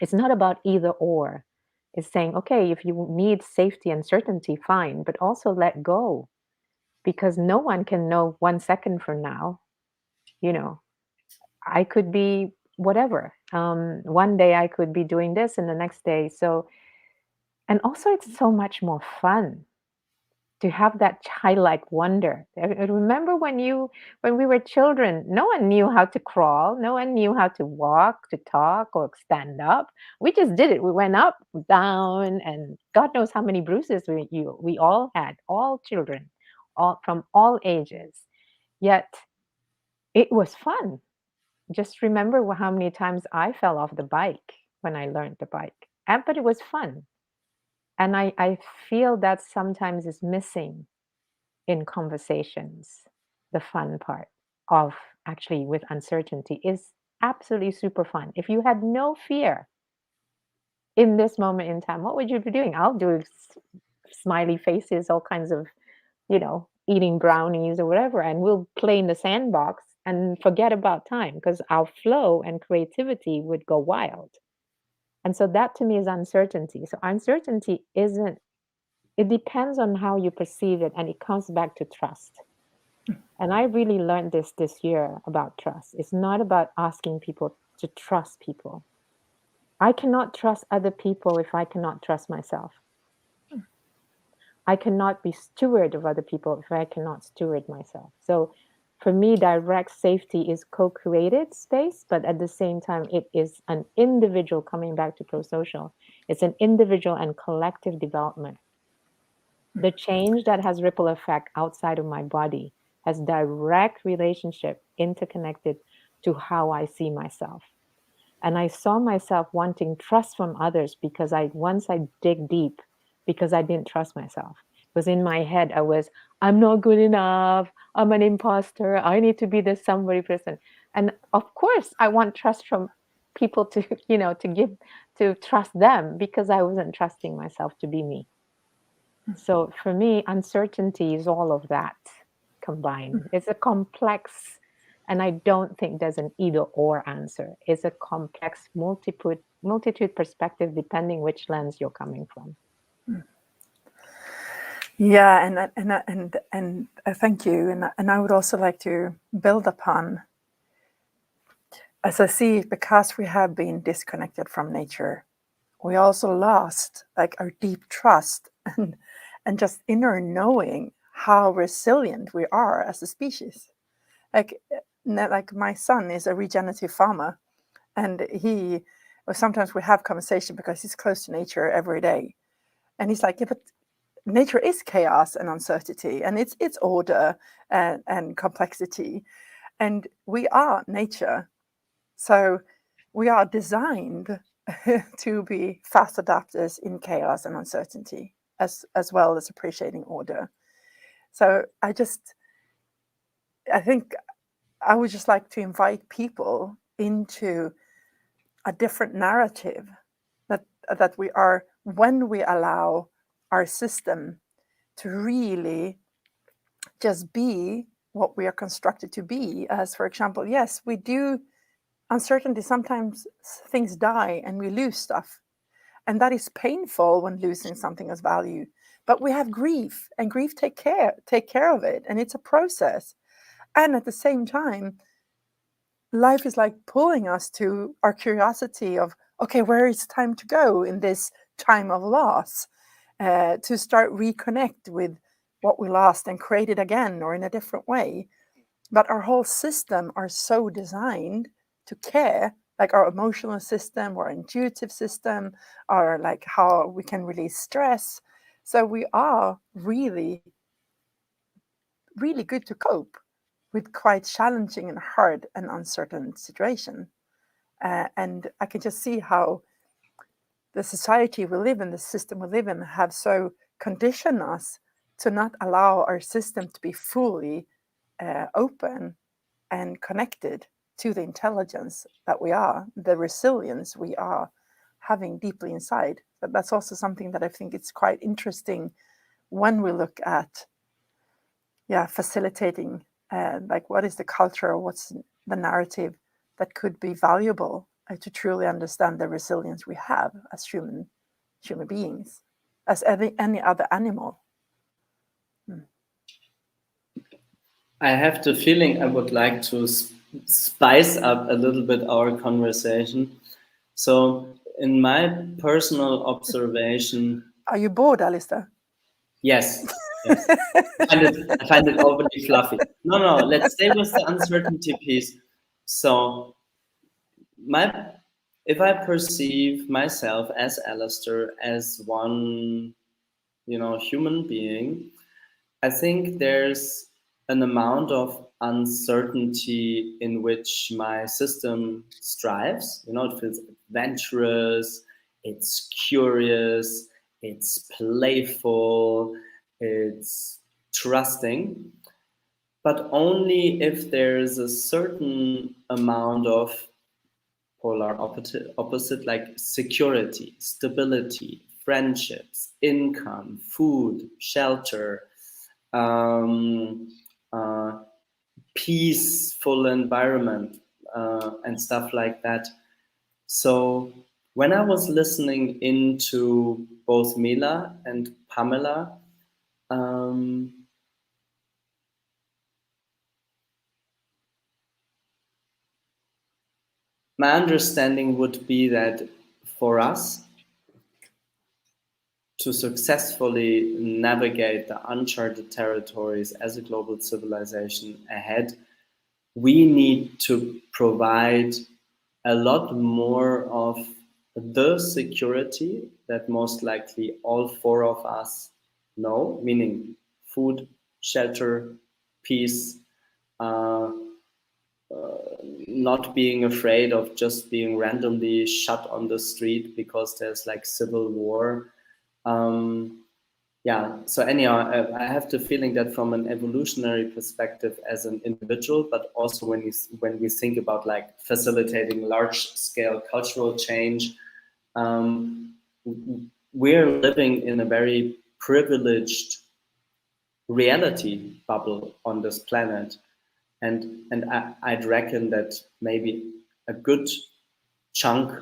it's not about either or. It's saying, okay, if you need safety and certainty, fine, but also let go, because no one can know 1 second from now. I could be whatever. One day I could be doing this, and the next day. So, and also it's so much more fun to have that childlike wonder. I remember when we were children, no one knew how to crawl, no one knew how to walk, to talk, or stand up. We just did it. We went up, down, and God knows how many bruises we all had, all children, all from all ages. Yet it was fun. Just remember how many times I fell off the bike when I learned the bike. But it was fun. And I feel that sometimes is missing in conversations. The fun part of actually with uncertainty is absolutely super fun. If you had no fear in this moment in time, what would you be doing? I'll do smiley faces, all kinds of, eating brownies or whatever, and we'll play in the sandbox and forget about time, because our flow and creativity would go wild. And so that to me is uncertainty. So uncertainty it depends on how you perceive it, and it comes back to trust. And I really learned this year about trust. It's not about asking people to trust people. I cannot trust other people if I cannot trust myself. I cannot be steward of other people if I cannot steward myself. So for me, direct safety is co-created space, but at the same time, it is an individual, coming back to prosocial. It's an individual and collective development. The change that has ripple effect outside of my body has direct relationship, interconnected to how I see myself. And I saw myself wanting trust from others because once I dig deep, because I didn't trust myself. Because in my head, I'm not good enough. I'm an imposter. I need to be this somebody person. And of course, I want trust from people to trust them, because I wasn't trusting myself to be me. So for me, uncertainty is all of that combined. It's a complex, and I don't think there's an either or answer. It's a complex multitude perspective, depending which lens you're coming from. Yeah, and thank you. And I would also like to build upon, as I see, because we have been disconnected from nature, we also lost our deep trust and just inner knowing how resilient we are as a species. Like my son is a regenerative farmer, and he or sometimes we have conversation because he's close to nature every day. And he's like, yeah, but nature is chaos and uncertainty, and it's order and complexity. And we are nature. So we are designed to be fast adapters in chaos and uncertainty, as well as appreciating order. So I think I would just like to invite people into a different narrative that we are, when we allow our system to really just be what we are constructed to be. As, for example, yes, we do uncertainty. Sometimes things die and we lose stuff. And that is painful when losing something of value. But we have grief, and grief take care of it. And it's a process. And at the same time, life is like pulling us to our curiosity of, okay, where is time to go in this time of loss, to start reconnect with what we lost and create it again or in a different way. But our whole system are so designed to care, like our emotional system, our intuitive system, or like how we can release stress. So we are really, really good to cope with quite challenging and hard and uncertain situation. And I can just see how the society we live in, the system we live in, have so conditioned us to not allow our system to be fully open and connected to the intelligence that we are, the resilience we are having deeply inside. But that's also something that I think it's quite interesting when we look at, facilitating, like what is the culture, what's the narrative that could be valuable to truly understand the resilience we have as human beings, as any other animal. I have the feeling I would like to spice up a little bit our conversation. So, in my personal observation... Are you bored, Alistair? Yes. Yes. I find it overly fluffy. No, let's stay with the uncertainty piece. So, if I perceive myself as Alistair, as one, human being, I think there's an amount of uncertainty in which my system strives. It feels adventurous, it's curious, it's playful, it's trusting, but only if there's a certain amount of polar opposite, like security, stability, friendships, income, food, shelter, peaceful environment, and stuff like that. So when I was listening into both Mila and Pamela, my understanding would be that for us to successfully navigate the uncharted territories as a global civilization ahead, we need to provide a lot more of the security that most likely all four of us know, meaning food, shelter, peace, not being afraid of just being randomly shot on the street because there's like civil war. So anyhow, I have the feeling that from an evolutionary perspective as an individual, but also when we think about like facilitating large-scale cultural change, we're living in a very privileged reality bubble on this planet. And I'd reckon that maybe a good chunk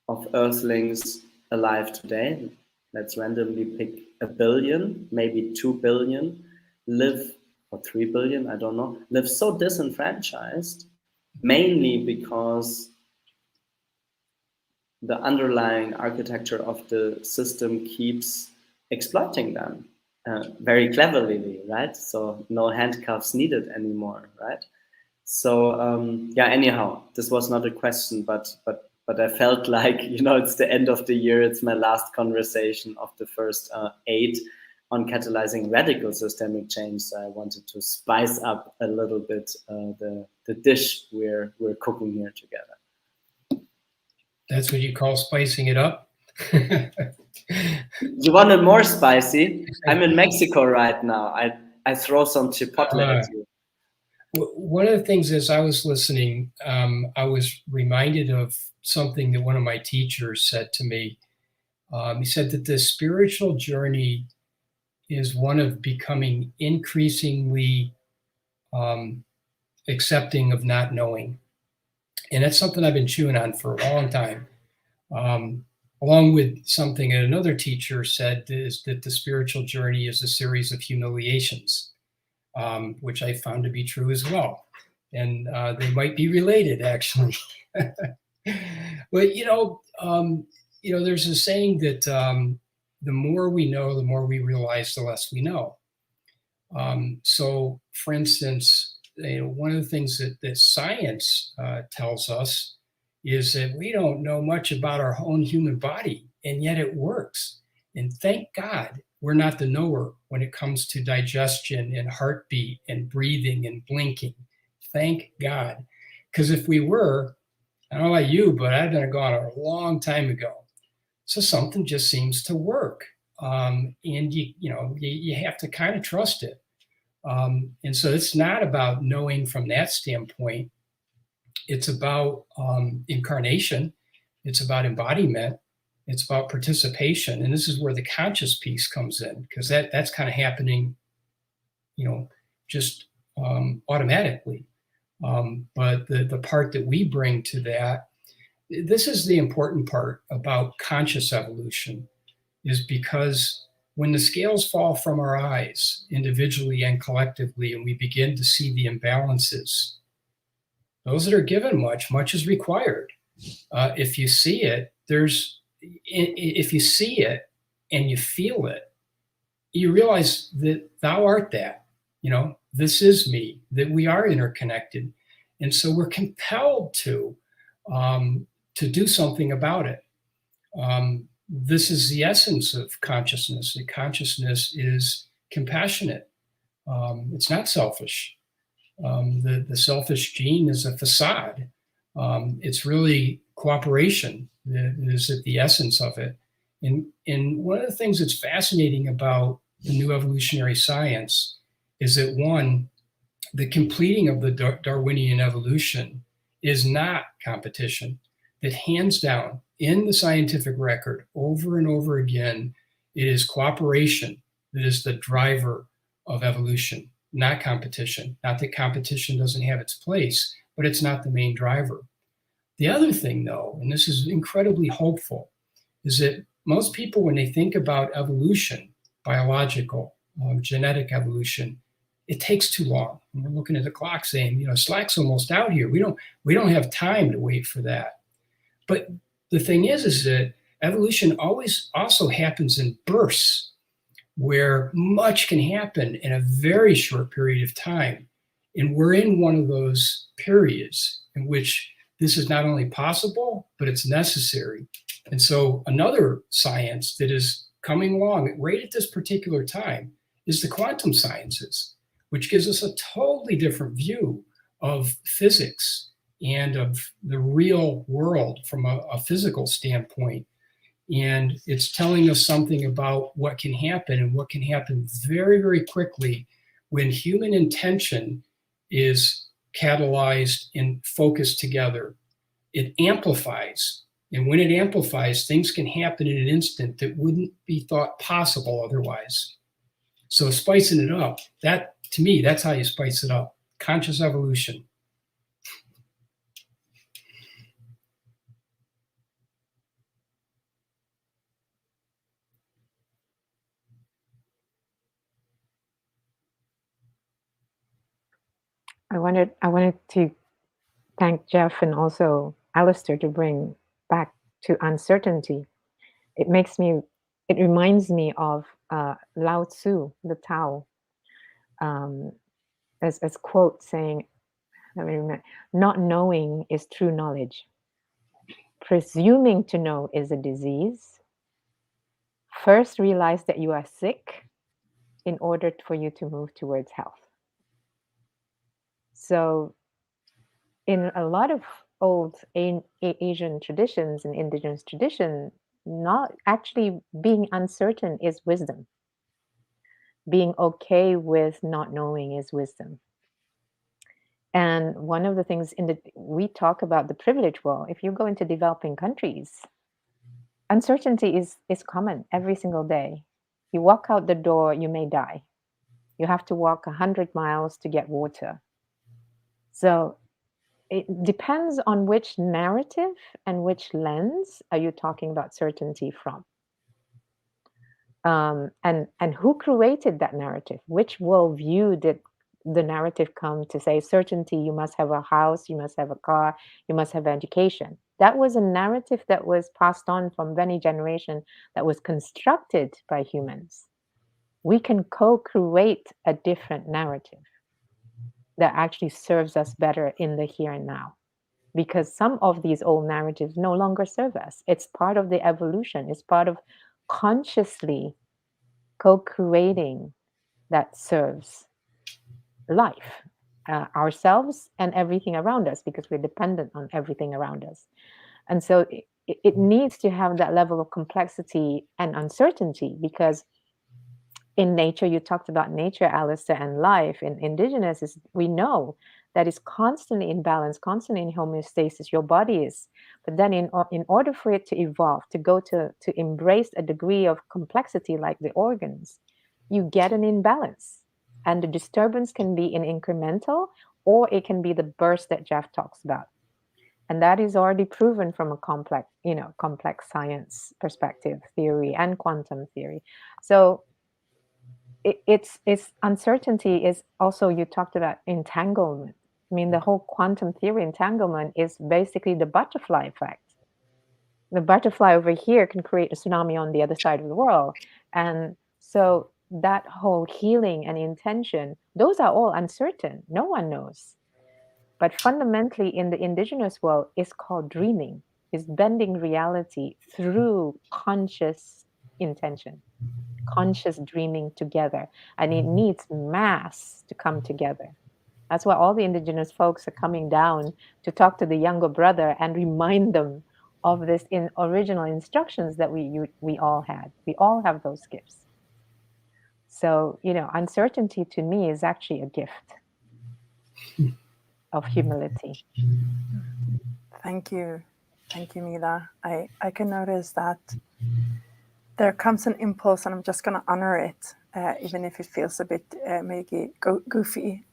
of Earthlings alive today, let's randomly pick 1 billion, maybe 2 billion, live, or 3 billion, I don't know, live so disenfranchised, mainly because the underlying architecture of the system keeps exploiting them very cleverly, right? So no handcuffs needed anymore, right? So anyhow, this was not a question, but but I felt like, you know, it's the end of the year. It's my last conversation of the first 8 on catalyzing radical systemic change. So I wanted to spice up a little bit the dish we're cooking here together. That's what you call spicing it up? You want it more spicy? I'm in Mexico right now. I throw some chipotle at you. One of the things as I was listening, I was reminded of something that one of my teachers said to me. He said that the spiritual journey is one of becoming increasingly accepting of not knowing. And that's something I've been chewing on for a long time. Along with something that another teacher said is that the spiritual journey is a series of humiliations, which I found to be true as well. And they might be related, actually. But, there's a saying that the more we know, the more we realize, the less we know. So, for instance, one of the things that science tells us is that we don't know much about our own human body, and yet it works. And thank God we're not the knower when it comes to digestion and heartbeat and breathing and blinking. Thank God. Because if we were, I don't know about you, but I've been gone a long time ago. So something just seems to work. And you have to kind of trust it. And so it's not about knowing from that standpoint. It's about incarnation. It's about embodiment. It's about participation. And this is where the conscious piece comes in, because that's kind of happening, just automatically. But the part that we bring to that, this is the important part about conscious evolution, is because when the scales fall from our eyes individually and collectively, and we begin to see the imbalances, those that are given much is required. If you see it, if you see it and you feel it, you realize that thou art that, this is me, that we are interconnected. And so we're compelled to do something about it. This is the essence of consciousness. That consciousness is compassionate. It's not selfish. The selfish gene is a facade. It's really cooperation that is at the essence of it. And one of the things that's fascinating about the new evolutionary science is that, one, the completing of the Darwinian evolution is not competition. That hands down in the scientific record over and over again, it is cooperation that is the driver of evolution, not competition. Not that competition doesn't have its place, but it's not the main driver. The other thing, though, and this is incredibly hopeful, is that most people, when they think about evolution, biological, genetic evolution, it takes too long. And we're looking at the clock saying, slack's almost out here. We don't have time to wait for that. But the thing is that evolution always also happens in bursts, where much can happen in a very short period of time. And we're in one of those periods in which this is not only possible, but it's necessary. And so another science that is coming along right at this particular time is the quantum sciences, which gives us a totally different view of physics and of the real world from a physical standpoint. And it's telling us something about what can happen, and what can happen very, very quickly when human intention is catalyzed and focused together. It amplifies. And when it amplifies, things can happen in an instant that wouldn't be thought possible otherwise. So spicing it up, that, to me, that's how you spice it up. Conscious evolution. I wanted to thank Jeff and also Alistair to bring back to uncertainty. It reminds me of Lao Tzu, the Tao, as quote saying, not knowing is true knowledge. presuming to know is a disease, first realize that you are sick in order for you to move towards health. So in a lot of old Asian traditions and indigenous tradition, not actually being uncertain is wisdom. Being okay with not knowing is wisdom. And one of the things we talk about the privilege world, if you go into developing countries, uncertainty is common every single day. You walk out the door, you may die. You have to walk 100 miles to get water. So it depends on which narrative and which lens are you talking about certainty from. And who created that narrative? Which worldview did the narrative come to say certainty? You must have a house, you must have a car, you must have education. That was a narrative that was passed on from many generations, that was constructed by humans. We can co-create a different narrative that actually serves us better in the here and now, because some of these old narratives no longer serve us. It's part of the evolution. It's part of consciously co-creating that serves life, ourselves and everything around us, because we're dependent on everything around us. And so it needs to have that level of complexity and uncertainty, because in nature, you talked about nature, Alistair, and life in indigenous, is we know that is constantly in balance, constantly in homeostasis. Your body is, but then in order for it to evolve, to go to embrace a degree of complexity like the organs, you get an imbalance, and the disturbance can be in incremental, or it can be the burst that Jeff talks about, and that is already proven from a complex science perspective, theory, and quantum theory. So it's uncertainty is also, you talked about entanglement. I mean, the whole quantum theory entanglement is basically the butterfly effect. The butterfly over here can create a tsunami on the other side of the world. And so that whole healing and intention, those are all uncertain. No one knows. But fundamentally in the indigenous world, it's called dreaming, is bending reality through conscious intention, conscious dreaming together. And it needs mass to come together. That's why all the indigenous folks are coming down to talk to the younger brother and remind them of this in original instructions that we all had. We all have those gifts. So, uncertainty to me is actually a gift of humility. Thank you, Mila. I can notice that there comes an impulse, and I'm just going to honor it, even if it feels a bit maybe goofy.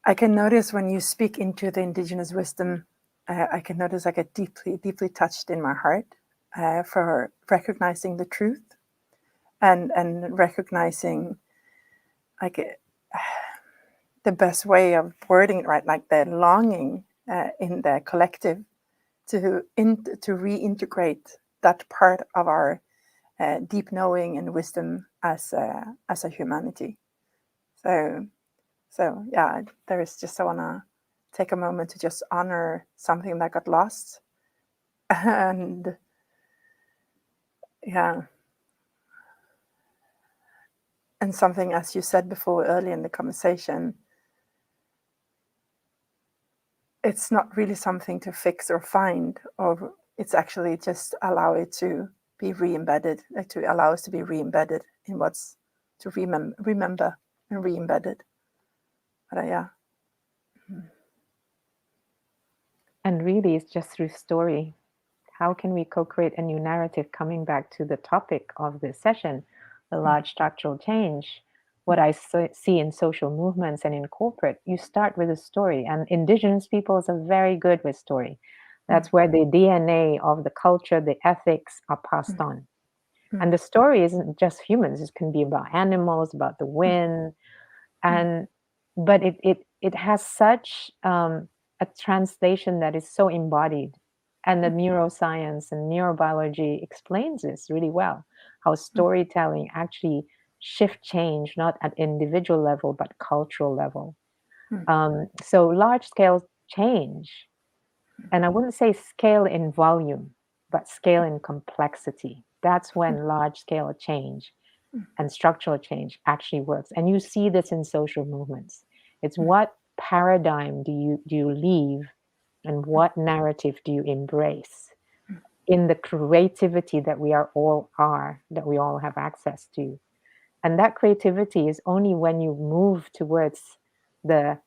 I can notice when you speak into the indigenous wisdom, I can notice I get deeply, deeply touched in my heart for recognizing the truth and recognizing the best way of wording it, right? Like the longing in the collective to reintegrate that part of our deep knowing and wisdom as a humanity. So yeah, there is just, I want to take a moment to just honor something that got lost, and yeah, and something, as you said before early in the conversation, it's not really something to fix or find, or it's actually just allow it to be re-embedded, to allow us to be re-embedded in what's to remember and re-embedded. But yeah. And really, it's just through story. How can we co-create a new narrative? Coming back to the topic of this session, the large structural change. What I see in social movements and in corporate, you start with a story, and indigenous peoples are very good with story. That's where the DNA of the culture, the ethics are passed on. And the story isn't just humans. It can be about animals, about the wind, but it has such a translation that is so embodied. And the neuroscience and neurobiology explains this really well, how storytelling actually shift change, not at individual level, but cultural level. So large scale change And I wouldn't say scale in volume, but scale in complexity. That's when large scale change and structural change actually works. And you see this in social movements. It's what paradigm do you leave, and what narrative do you embrace in the creativity that we all have access to. And that creativity is only when you move towards the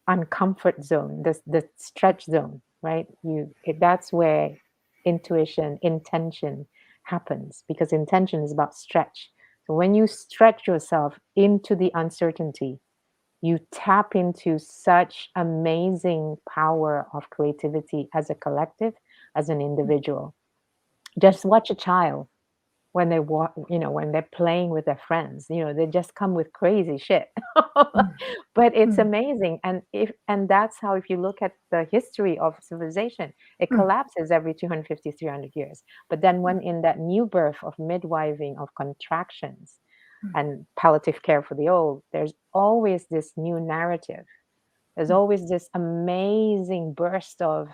uncomfort zone, the stretch zone, right? That's where intuition, intention happens, because intention is about stretch. So when you stretch yourself into the uncertainty, you tap into such amazing power of creativity as a collective, as an individual. Just watch a child when when they're playing with their friends, they just come with crazy shit. But it's amazing. And that's how, if you look at the history of civilization, it collapses every 250, 300 years. But then when in that new birth of midwiving, of contractions and palliative care for the old, there's always this new narrative. There's always this amazing burst of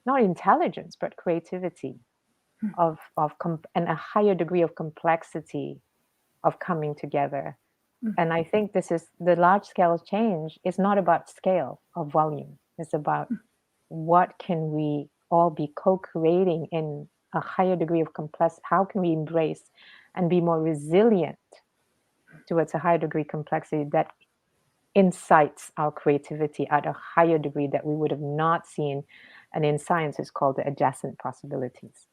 not intelligence, but creativity, and a higher degree of complexity of coming together. And I think this is the large scale change is not about scale or volume. It's about what can we all be co-creating in a higher degree of complexity. How can we embrace and be more resilient towards a higher degree complexity that incites our creativity at a higher degree that we would have not seen. And in science, it's called the adjacent possibilities.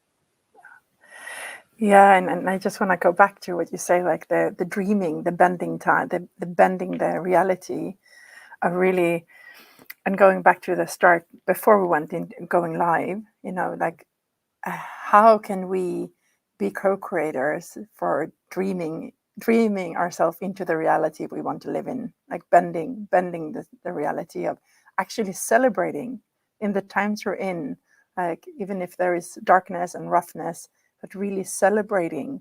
Yeah, and I just want to go back to what you say, like the dreaming, the bending time, the bending the reality of really, and going back to the start before we went in going live, like how can we be co-creators for dreaming ourselves into the reality we want to live in, like bending the reality of actually celebrating in the times we're in, like even if there is darkness and roughness, but really celebrating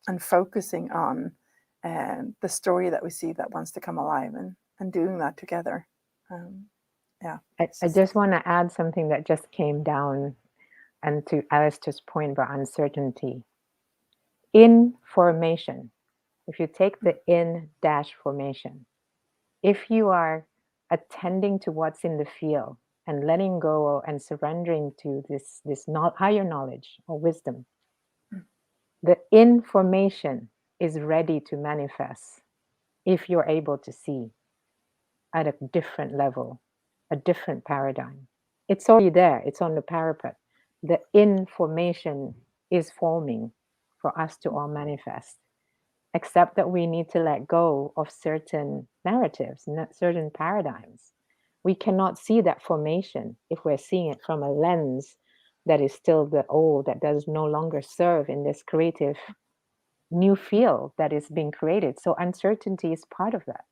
and focusing on the story that we see that wants to come alive, and doing that together. I just want to add something that just came down, and to Alistair's point about uncertainty. In formation, if you take the in-formation, if you are attending to what's in the field and letting go and surrendering to this higher knowledge or wisdom, the information is ready to manifest if you're able to see at a different level, a different paradigm. It's already there. It's on the parapet. The information is forming for us to all manifest, except that we need to let go of certain narratives, certain paradigms. We cannot see that formation if we're seeing it from a lens that is still the old, that does no longer serve in this creative new field that is being created. So uncertainty is part of that.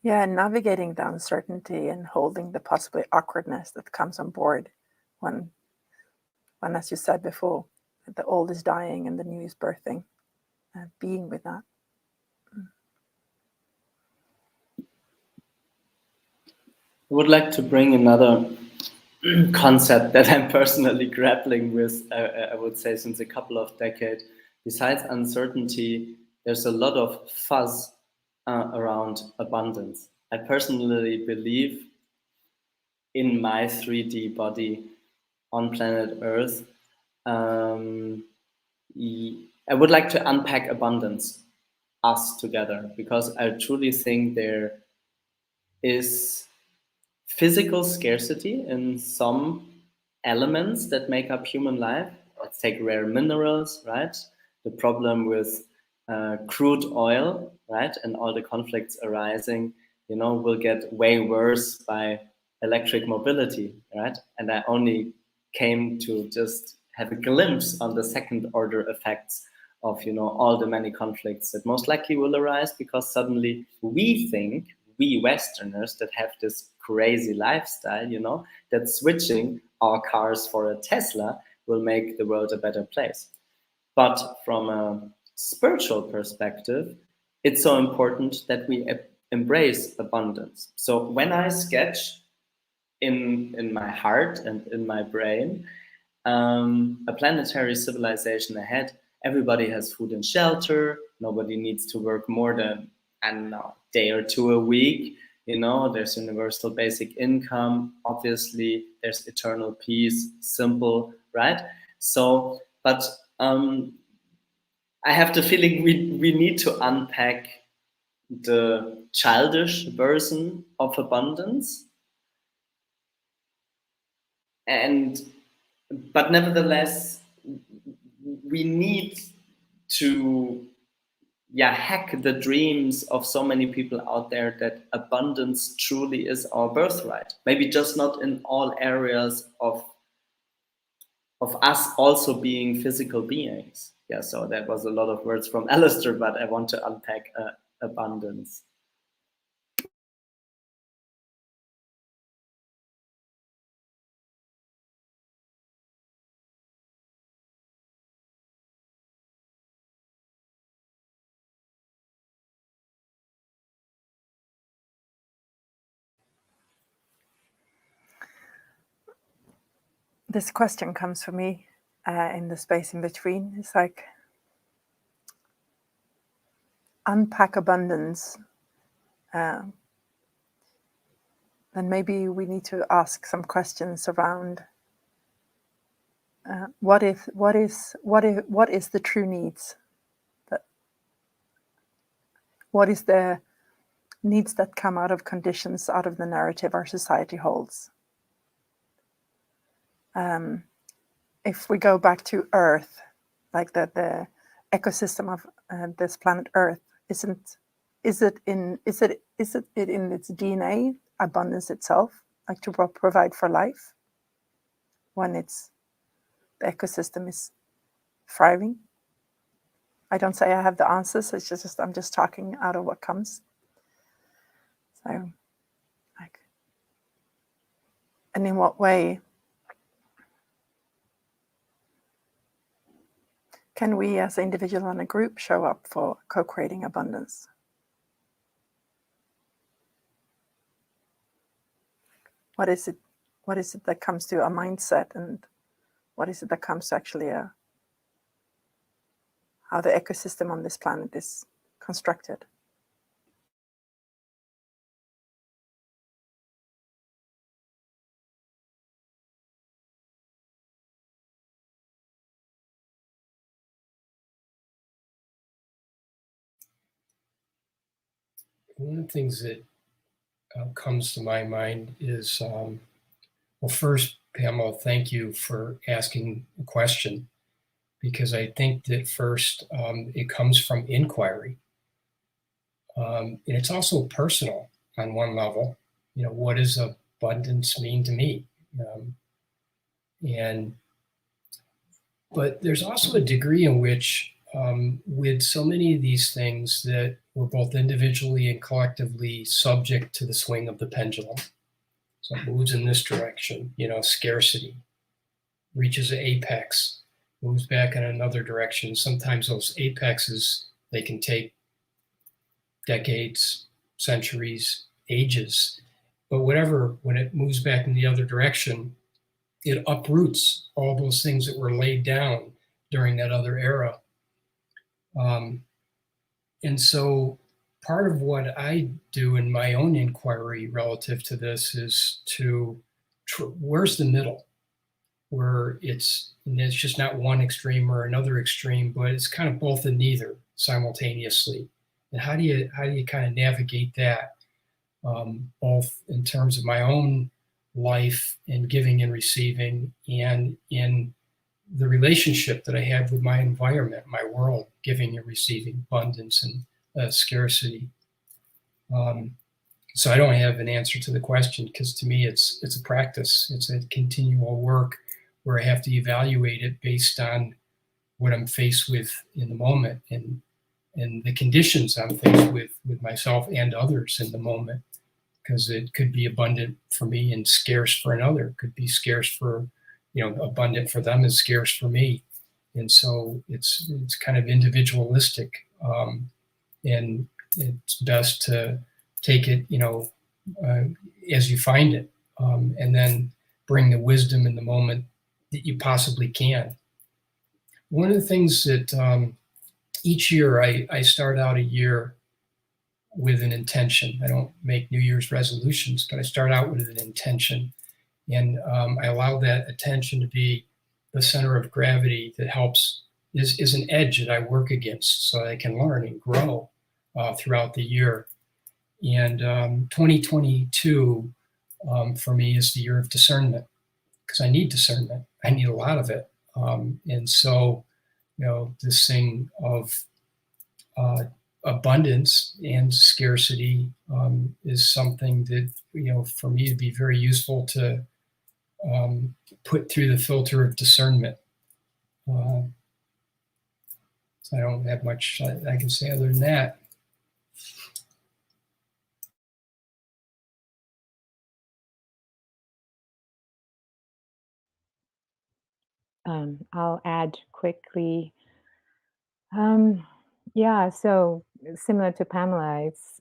Yeah, navigating the uncertainty and holding the possibly awkwardness that comes on board when, as you said before, the old is dying and the new is birthing, being with that. I would like to bring another concept that I'm personally grappling with, I would say, since a couple of decades. Besides uncertainty, there's a lot of fuzz around abundance. I personally believe in my 3D body on planet Earth. I would like to unpack abundance, us together, because I truly think there is physical scarcity in some elements that make up human life. Let's take rare minerals, right? The problem with crude oil, right? And all the conflicts arising, will get way worse by electric mobility, right? And I only came to just have a glimpse on the second order effects of, all the many conflicts that most likely will arise because suddenly we think, we Westerners that have this crazy lifestyle, that switching our cars for a Tesla will make the world a better place. But from a spiritual perspective, it's so important that we embrace abundance. So when I sketch in my heart and in my brain, a planetary civilization ahead. Everybody has food and shelter. Nobody needs to work more than, I don't know, a day or two a week. You know, there's universal basic income. Obviously, there's eternal peace. Simple, right? So, but I have the feeling we need to unpack the childish version of abundance, but nevertheless, we need to hack the dreams of so many people out there that abundance truly is our birthright. Maybe just not in all areas of us also being physical beings. Yeah, so that was a lot of words from Alistair, but I want to unpack abundance. This question comes for me in the space in between. It's like, unpack abundance. Then maybe we need to ask some questions around what is the true needs? What is the needs that come out of conditions, out of the narrative our society holds? If we go back to Earth, like the ecosystem of this planet Earth, is it in its DNA, abundance itself, like to provide for life when the ecosystem is thriving? I don't say I have the answers. It's just I'm just talking out of what comes. So, like, and in what way can we as an individual and a group show up for co-creating abundance? What is it that comes to a mindset, and what is it that comes to actually how the ecosystem on this planet is constructed? One of the things that comes to my mind is, well, first, Pamela, thank you for asking the question, because I think that first it comes from inquiry. And it's also personal on one level. You know, what does abundance mean to me? But there's also a degree in which with so many of these things that we're both individually and collectively subject to the swing of the pendulum. So it moves in this direction, you know, scarcity, reaches an apex, moves back in another direction. Sometimes those apexes, they can take decades, centuries, ages, but whatever, when it moves back in the other direction, it uproots all those things that were laid down during that other era. And so part of what I do in my own inquiry relative to this is to, where's the middle? Where it's just not one extreme or another extreme, but it's kind of both and neither simultaneously. And how do you kind of navigate that, both in terms of my own life and giving and receiving, and in the relationship that I have with my environment, my world, giving and receiving, abundance and scarcity. So I don't have an answer to the question, because to me it's a practice. It's a continual work where I have to evaluate it based on what I'm faced with in the moment, and the conditions I'm faced with myself and others in the moment. Because it could be abundant for me and scarce for another. It could be scarce for, you know, abundant for them and scarce for me. And so it's kind of individualistic, and it's best to take it, you know, as you find it. and then bring the wisdom in the moment that you possibly can. One of the things that each year I start out a year with an intention. I don't make New Year's resolutions, but I start out with an intention. And I allow that attention to be the center of gravity that helps, is an edge that I work against so I can learn and grow throughout the year. And 2022 for me is the year of discernment, because I need discernment. I need a lot of it. And so, this thing of abundance and scarcity is something that, for me, it'd be very useful to put through the filter of discernment. So I don't have much I can say other than that. I'll add quickly. Yeah, so similar to Pamela, it's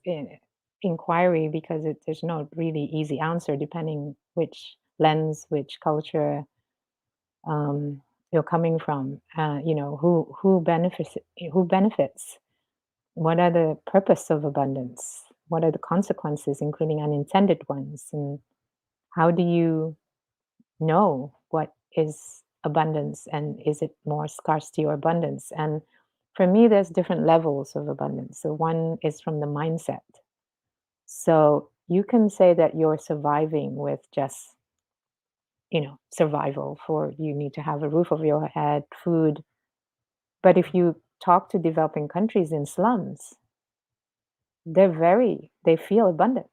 inquiry, because there's no really easy answer depending which lens, which culture you're coming from. Who benefits? Who benefits? What are the purpose of abundance? What are the consequences, including unintended ones? And how do you know what is abundance, and is it more scarcity or abundance? And for me, there's different levels of abundance. So one is from the mindset. So you can say that you're surviving with just, survival, for you need to have a roof over your head, food. But if you talk to developing countries in slums, they feel abundant.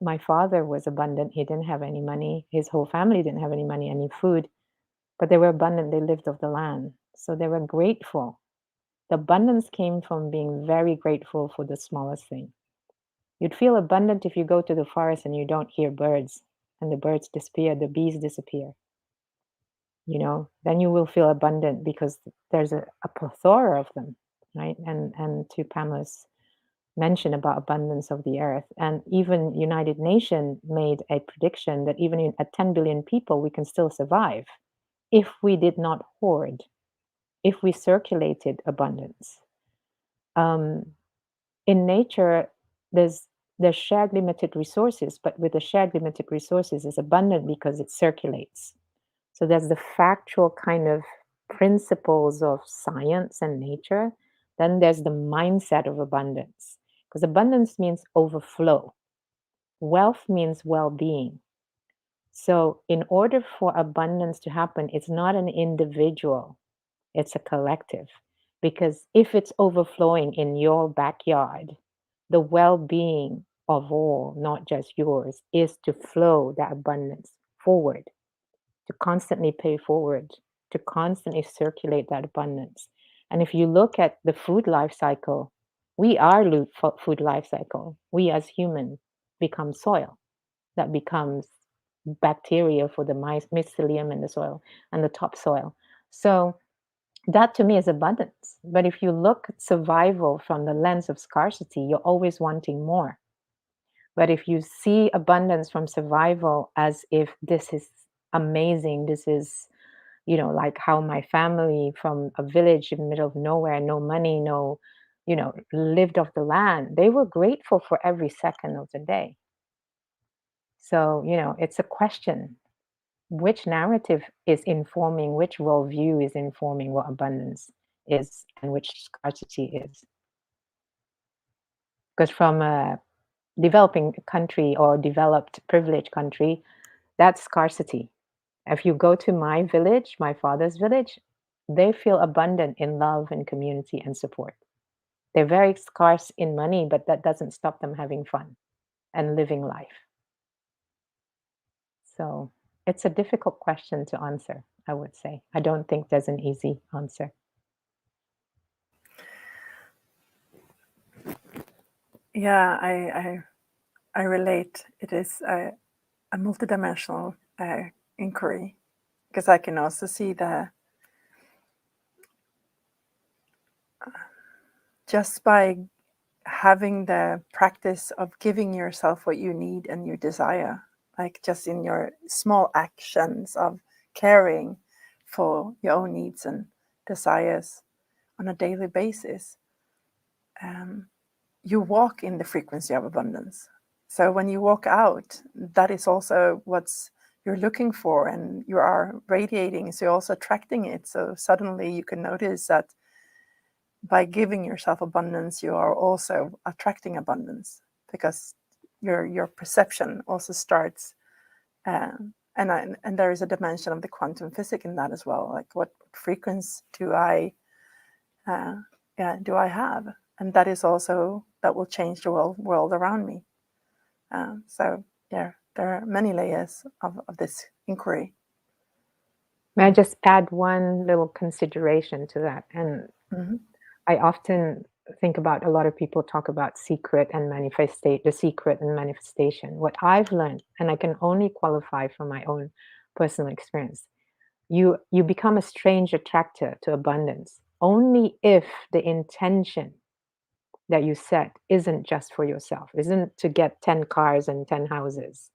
My father was abundant. He didn't have any money. His whole family didn't have any money, any food, but they were abundant. They lived off the land. So they were grateful. The abundance came from being very grateful for the smallest thing. You'd feel abundant if you go to the forest and you don't hear birds, and the birds disappear, the bees disappear. Then you will feel abundant because there's a plethora of them, right? And to Pamela's mention about abundance of the earth, and even United Nations made a prediction that even at 10 billion people, we can still survive if we did not hoard, if we circulated abundance. In nature, there's shared limited resources, but with the shared limited resources, it's abundant because it circulates. So there's the factual kind of principles of science and nature. Then there's the mindset of abundance, because abundance means overflow. Wealth means well-being. So in order for abundance to happen, it's not an individual, it's a collective. Because if it's overflowing in your backyard, the well-being of all, not just yours, is to flow that abundance forward, to constantly pay forward, to constantly circulate that abundance. And if you look at the food life cycle, we are food life cycle. We as humans become soil that becomes bacteria for the mycelium in the soil and the topsoil. So that to me is abundance. But if you look at survival from the lens of scarcity, you're always wanting more. But if you see abundance from survival as if this is amazing, this is, like how my family from a village in the middle of nowhere, no money, no, lived off the land, they were grateful for every second of the day. So, it's a question. Which narrative is informing, which worldview is informing what abundance is and which scarcity is? Because from a developing country or developed privileged country, that's scarcity. If you go to my village, my father's village, they feel abundant in love and community and support. They're very scarce in money, but that doesn't stop them having fun and living life. So it's a difficult question to answer, I would say. I don't think there's an easy answer. Yeah, I relate. It is a multidimensional inquiry, because I can also see just by having the practice of giving yourself what you need and you desire, like just in your small actions of caring for your own needs and desires on a daily basis, you walk in the frequency of abundance. So when you walk out, that is also what's you're looking for, and you are radiating, so you're also attracting it. So suddenly you can notice that by giving yourself abundance, you are also attracting abundance, because your perception also starts, and there is a dimension of the quantum physics in that as well. Like, what frequency do I have? And that is also, that will change the world around me. So yeah, there are many layers of this inquiry. May I just add one little consideration to that? And I often think about, a lot of people talk about secret and the secret and manifestation. What I've learned, and I can only qualify from my own personal experience, you become a strange attractor to abundance only if the intention that you set isn't just for yourself, isn't to get 10 cars and 10 houses.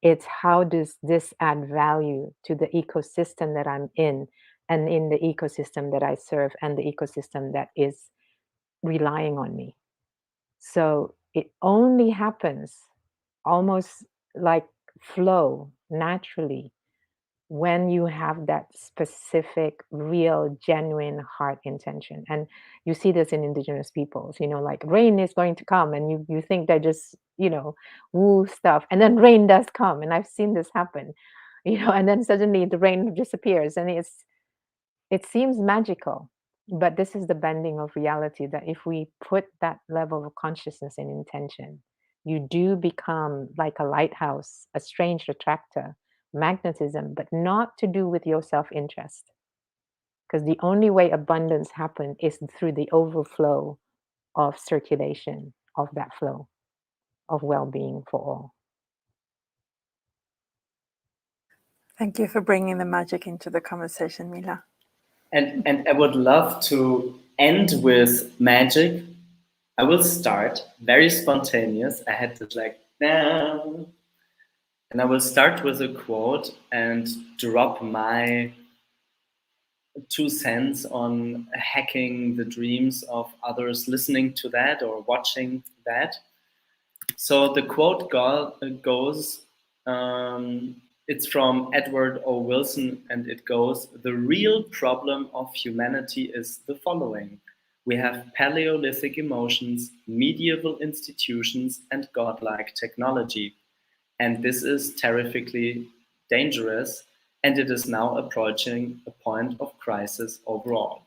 It's how does this add value to the ecosystem that I'm in, and in the ecosystem that I serve, and the ecosystem that is relying on me. So it only happens almost like flow naturally when you have that specific, real, genuine heart intention. And you see this in indigenous peoples, like rain is going to come, and you think they're just, woo stuff, and then rain does come. And I've seen this happen, and then suddenly the rain disappears, and it seems magical. But this is the bending of reality, that if we put that level of consciousness and intention, you do become like a lighthouse, a strange attractor, magnetism, but not to do with your self-interest. Because the only way abundance happens is through the overflow of circulation of that flow of well-being for all. Thank you for bringing the magic into the conversation, Mila. And I would love to end with magic. I will start very spontaneous. I had this nah. And I will start with a quote and drop my 2 cents on hacking the dreams of others listening to that or watching that. So the quote goes, it's from Edward O. Wilson, and it goes, "The real problem of humanity is the following. We have Paleolithic emotions, medieval institutions, and godlike technology. And this is terrifically dangerous, and it is now approaching a point of crisis overall."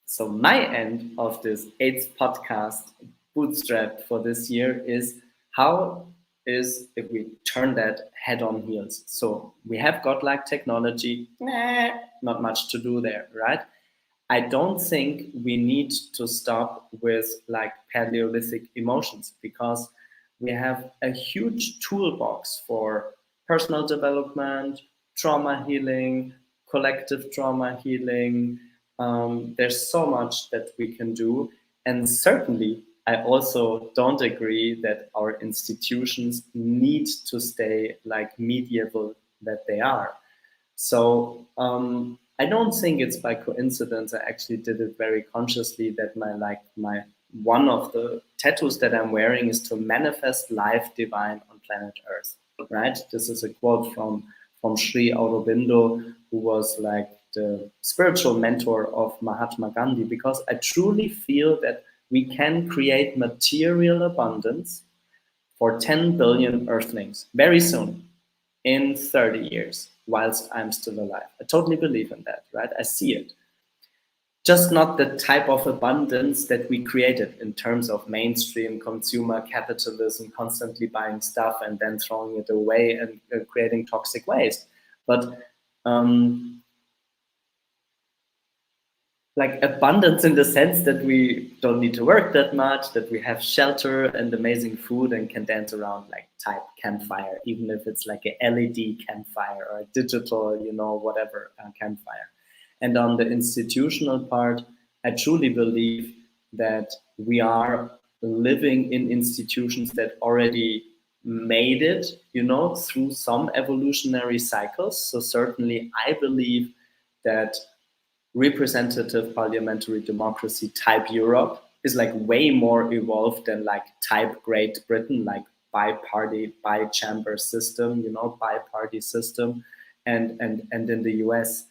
So my end of this 8th podcast, Bootstrap, for this year is, how is if we turn that head on heels? So we have godlike technology, not much to do there, right? I don't think we need to stop with like Paleolithic emotions, because we have a huge toolbox for personal development, trauma healing, collective trauma healing. There's so much that we can do. And certainly, I also don't agree that our institutions need to stay like medieval that they are. So I don't think it's by coincidence. I actually did it very consciously that my one of the tattoos that I'm wearing is to manifest life divine on planet Earth. Right? This is a quote from Sri Aurobindo, who was like the spiritual mentor of Mahatma Gandhi, because I truly feel that we can create material abundance for 10 billion Earthlings very soon, in 30 years, whilst I'm still alive. I totally believe in that, right? I see it. Just not the type of abundance that we created in terms of mainstream consumer capitalism, constantly buying stuff and then throwing it away and creating toxic waste. But like abundance in the sense that we don't need to work that much, that we have shelter and amazing food and can dance around like type campfire, even if it's like a LED campfire or a digital, whatever campfire. And on the institutional part, I truly believe that we are living in institutions that already made it, you know, through some evolutionary cycles. So certainly I believe that representative parliamentary democracy type Europe is like way more evolved than like type Great Britain, like bi-party, bi-chamber system, you know, bi-party system, and in the US.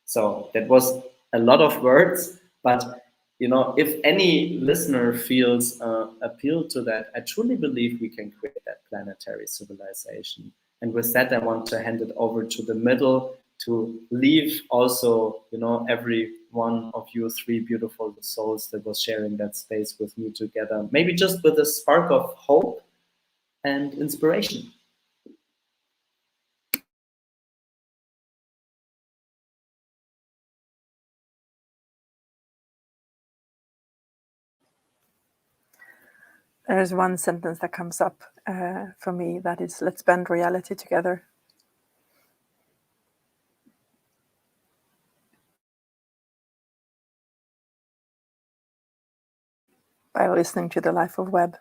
So that was a lot of words, but you know, if any listener feels appealed to that, I truly believe we can create that planetary civilization. And with that, I want to hand it over to the middle to leave also, you know, every one of you three beautiful souls that was sharing that space with me together, maybe just with a spark of hope and inspiration. There's one sentence that comes up for me, that is, let's bend reality together. By listening to the Life of Webb.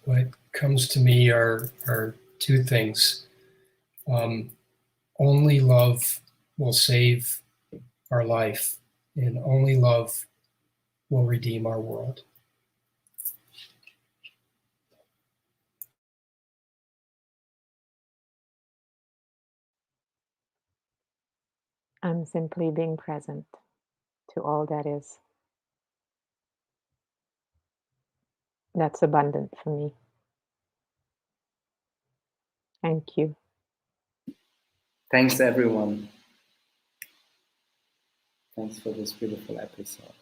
What comes to me are two things. Only love will save our life, and only love will redeem our world. I'm simply being present to all that is. That's abundant for me. Thank you. Thanks, everyone. Thanks for this beautiful episode.